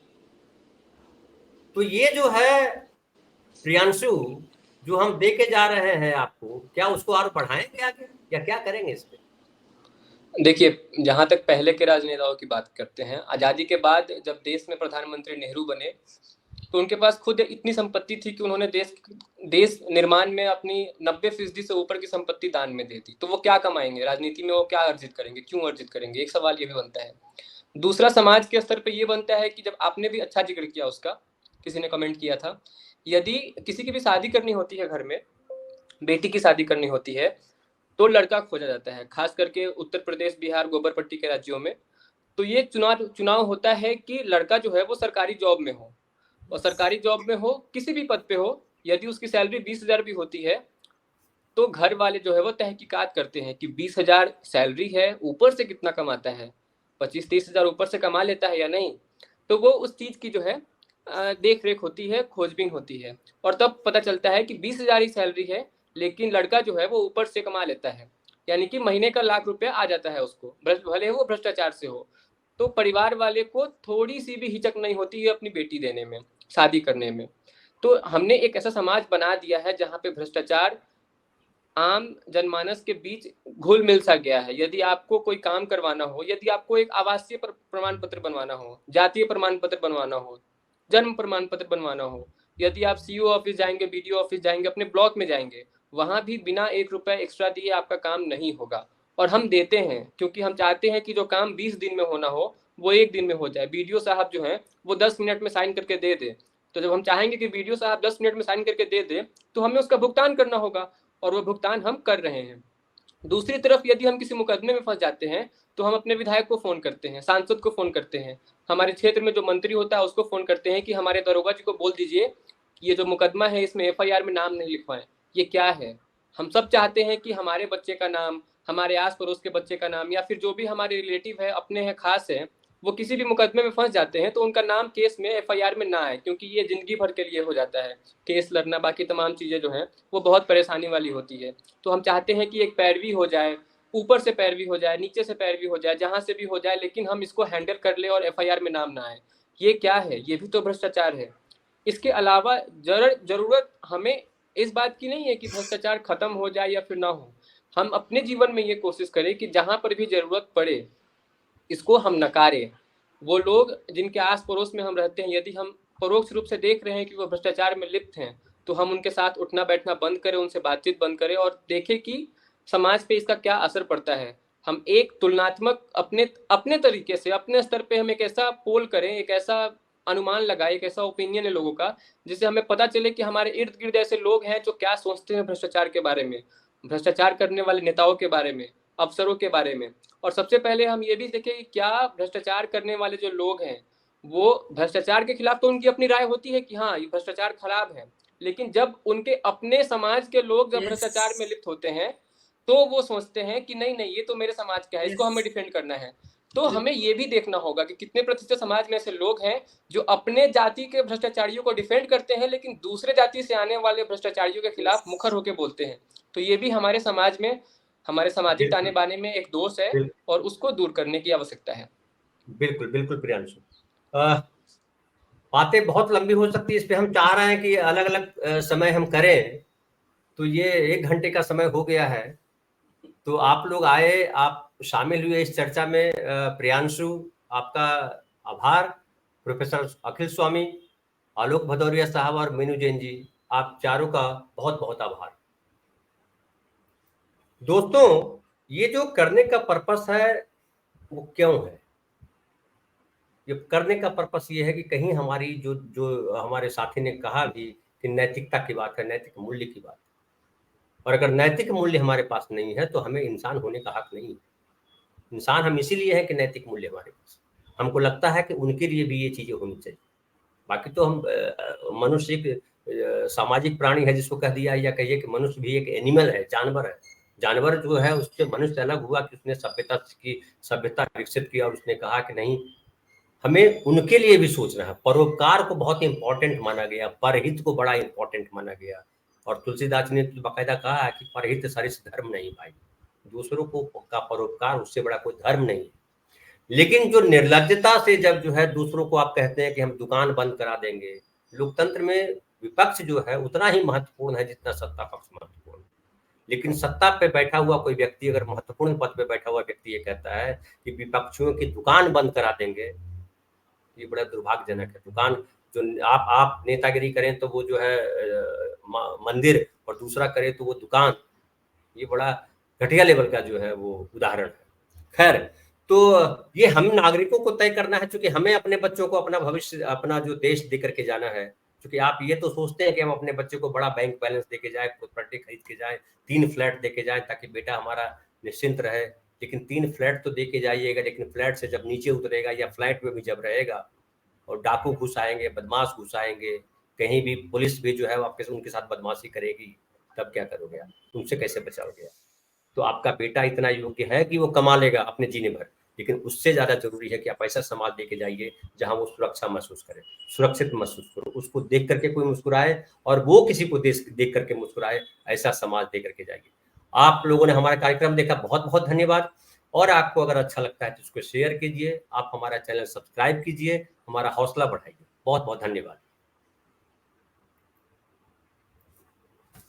तो ये जो है प्रियांशु, जो हम दे के जा रहे हैं आपको, क्या उसको और बढ़ाएंगे आगे, या क्या करेंगे इस पे? देखिए, जहां तक पहले के राजनेताओं की बात करते हैं, आजादी के बाद जब देश में प्रधानमंत्री नेहरू बने, तो उनके पास खुद इतनी संपत्ति थी कि उन्होंने देश निर्माण में अपनी 90% से ऊपर की संपत्ति दान में दे दी। तो वो क्या कमाएंगे राजनीति में, वो क्या अर्जित करेंगे, क्यों अर्जित करेंगे? एक सवाल ये भी बनता है। दूसरा, समाज के स्तर पे ये बनता है कि जब आपने भी अच्छा जिक्र किया उसका, किसी ने कमेंट किया था, यदि किसी की भी शादी करनी होती है, घर में बेटी की शादी करनी होती है, तो लड़का खोजा जाता है, खास करके उत्तर प्रदेश, बिहार, गोबरपट्टी के राज्यों में। तो ये चुनाव होता है कि लड़का जो है वो सरकारी जॉब में हो, और सरकारी जॉब में हो, किसी भी पद पे हो, यदि उसकी सैलरी 20,000 भी होती है तो घर वाले जो है वो तहकीकात करते हैं कि 20,000 सैलरी है, ऊपर से कितना कमाता है, 25-30 हजार ऊपर से कमा लेता है या नहीं। तो वो उस चीज की जो है देख रेख होती है, खोजबीन होती है, और तब पता चलता है कि 20,000 ही सैलरी है, लेकिन लड़का जो है वो ऊपर से कमा लेता है, यानी कि महीने का लाख रुपया आ जाता है उसको, भले वो भ्रष्टाचार से हो। तो परिवार वाले को थोड़ी सी भी हिचक नहीं होती है अपनी बेटी देने में, शादी करने में। तो हमने एक ऐसा समाज बना दिया है जहाँ पे भ्रष्टाचार आम जनमानस के बीच घुल मिल सा गया है। यदि आपको कोई काम करवाना हो, यदि आपको एक आवासीय प्रमाण पत्र बनवाना हो, जातीय प्रमाण पत्र बनवाना हो, जन्म प्रमाण पत्र बनवाना हो, यदि आप सीओ ऑफिस जाएंगे, बीडीओ ऑफिस जाएंगे, अपने ब्लॉक में जाएंगे, वहां भी बिना 1 रुपया एक्स्ट्रा दिए आपका काम नहीं होगा। और हम देते हैं क्योंकि हम चाहते हैं कि जो काम 20 दिन में होना हो वो 1 दिन में हो जाए। बीडीओ साहब जो हैं वो 10 मिनट में साइन करके दे दे, तो जब हम चाहेंगे कि बीडीओ साहब 10 मिनट में साइन करके दे दे, तो हमें उसका भुगतान करना होगा, और वो भुगतान हम कर रहे हैं। दूसरी तरफ यदि हम किसी मुकदमे में फंस जाते हैं तो हम अपने विधायक को फोन करते हैं, सांसद को फोन करते हैं, हमारे क्षेत्र में जो मंत्री होता है उसको फोन करते हैं कि हमारे दरोगा जी को बोल दीजिए कि ये जो मुकदमा है इसमें एफआईआर में नाम नहीं लिखवाएं। ये क्या है? हम सब चाहते हैं कि हमारे बच्चे का नाम, हमारे आस पड़ोस के बच्चे का नाम, या फिर जो भी हमारे रिलेटिव है, अपने हैं, खास है, वो किसी भी मुकदमे में फंस जाते हैं तो उनका नाम केस में, एफआईआर में ना आए, क्योंकि ये जिंदगी भर के लिए हो जाता है। केस लड़ना, बाकी तमाम चीजें जो हैं वो बहुत परेशानी वाली होती है। तो हम चाहते हैं कि एक पैरवी हो जाए, ऊपर से पैरवी हो जाए, नीचे से पैरवी हो जाए, जहां से भी हो जाए, लेकिन हम इसको हैंडल कर ले और एफआईआर में नाम ना आए। ये क्या है? ये भी तो भ्रष्टाचार है। इसके अलावा जरूरत हमें इस बात की नहीं है कि भ्रष्टाचार खत्म हो जाए या फिर ना हो। हम अपने जीवन में ये कोशिश करें कि जहां पर भी जरूरत पड़े इसको हम नकारें। वो लोग जिनके आस पड़ोस में हम रहते हैं, यदि हम परोक्ष रूप से देख रहे हैं कि वो भ्रष्टाचार में लिप्त हैं, तो हम उनके साथ उठना बैठना बंद करें, उनसे बातचीत बंद करें, और देखें कि समाज पे इसका क्या असर पड़ता है। हम एक तुलनात्मक अपने तरीके से, अपने स्तर पे हम एक ऐसा पोल करें, एक ऐसा अनुमान लगाए, एक ऐसा ओपिनियन है लोगों का, जिससे हमें पता चले कि हमारे इर्द गिर्द ऐसे लोग हैं जो क्या सोचते हैं भ्रष्टाचार के बारे में, भ्रष्टाचार करने वाले नेताओं के बारे में, अफसरों के बारे में। और सबसे पहले हम ये भी देखें कि क्या भ्रष्टाचार करने वाले जो लोग हैं वो भ्रष्टाचार के खिलाफ, तो उनकी अपनी राय होती है कि हाँ ये भ्रष्टाचार खराब है, लेकिन जब उनके अपने समाज के लोग जब भ्रष्टाचार में लिप्त होते हैं तो वो सोचते हैं कि नहीं नहीं, ये तो मेरे समाज का है, इसको हमें डिफेंड करना है। तो हमें ये भी देखना होगा कि कितने प्रतिशत समाज में ऐसे लोग हैं जो अपने जाति के भ्रष्टाचारियों को डिफेंड करते हैं, लेकिन दूसरे जाति से आने वाले भ्रष्टाचारियों के खिलाफ मुखर होकर बोलते हैं। तो ये भी हमारे समाज में, हमारे सामाजिक ताने बाने में एक दोष है, और उसको दूर करने की आवश्यकता है। बिल्कुल बिल्कुल प्रियांशु, बातें बहुत लंबी हो सकती है, इस पे हम चाह रहे हैं कि अलग अलग समय हम करें, तो ये 1 घंटे का समय हो गया है। तो आप लोग आए, आप शामिल हुए इस चर्चा में। प्रियांशु, आपका आभार। प्रोफेसर अखिल स्वामी, आलोक भदौरिया साहब और मीनू जैन जी, आप चारों का बहुत बहुत आभार। दोस्तों, ये जो करने का पर्पस है वो क्यों है? ये करने का पर्पस ये है कि कहीं हमारी जो हमारे साथी ने कहा भी कि नैतिकता की बात है, नैतिक मूल्य की बात है, और अगर नैतिक मूल्य हमारे पास नहीं है तो हमें इंसान होने का हक नहीं है। इंसान हम इसीलिए है कि नैतिक मूल्य हमारे पास, हमको लगता है कि उनके लिए भी ये चीजें होनी चाहिए। बाकी तो हम मनुष्य एक सामाजिक प्राणी है, जिसको कह दिया या कहिए कि मनुष्य भी एक एनिमल है, जानवर है। जानवर जो है उससे मनुष्य अलग हुआ कि उसने सभ्यता विकसित किया, और उसने कहा कि नहीं, हमें उनके लिए भी सोचना है। परोपकार को बहुत इंपॉर्टेंट माना गया, परहित को बड़ा इंपॉर्टेंट माना गया, और तुलसीदास ने तो बाकायदा कहा है कि परहित सरिस धर्म नहीं भाई, दूसरों को का परोपकार उससे बड़ा कोई धर्म नहीं है। लेकिन जो निर्लज्जता से जब जो है दूसरों को आप कहते हैं कि हम दुकान बंद करा देंगे, लोकतंत्र में विपक्ष जो है उतना ही महत्वपूर्ण है जितना सत्ता पक्ष महत्वपूर्ण। लेकिन सत्ता पे बैठा हुआ कोई व्यक्ति, अगर महत्वपूर्ण पद पे बैठा हुआ व्यक्ति ये कहता है कि विपक्षियों की दुकान बंद करा देंगे, ये बड़ा दुर्भाग्यजनक है। दुकान जो आप नेतागिरी करें तो वो जो है मंदिर, और दूसरा करे तो वो दुकान। ये बड़ा घटिया लेवल का जो है वो उदाहरण है। खैर, तो ये हम नागरिकों को तय करना है, क्योंकि हमें अपने बच्चों को अपना भविष्य, अपना जो देश दे करके जाना है। क्योंकि आप ये तो सोचते हैं कि हम अपने बच्चे को बड़ा बैंक बैलेंस देके जाए, प्रॉपर्टी खरीद के जाए, 3 फ्लैट देके जाए ताकि बेटा हमारा निश्चिंत रहे। लेकिन 3 फ्लैट तो देके जाइएगा, लेकिन फ्लैट से जब नीचे उतरेगा या फ्लैट में भी जब रहेगा और डाकू घुस आएंगे, बदमाश घुस आएंगे, कहीं भी पुलिस भी जो है आपके उनके साथ बदमाशी करेगी, तब क्या करोगे आप? उनसे कैसे बचाओगे? तो आपका बेटा इतना योग्य है कि वो कमा लेगा अपने जीने भर, लेकिन उससे ज्यादा जरूरी है कि आप ऐसा समाज देके जाइए जहां वो सुरक्षा महसूस करे, सुरक्षित महसूस करो, उसको देख करके कोई मुस्कुराए और वो किसी को देख करके मुस्कुराए, ऐसा समाज दे करके जाइए। आप लोगों ने हमारा कार्यक्रम देखा, बहुत बहुत धन्यवाद। और आपको अगर अच्छा लगता है तो उसको शेयर कीजिए, आप हमारा चैनल सब्सक्राइब कीजिए, हमारा हौसला बढ़ाइए। बहुत बहुत धन्यवाद।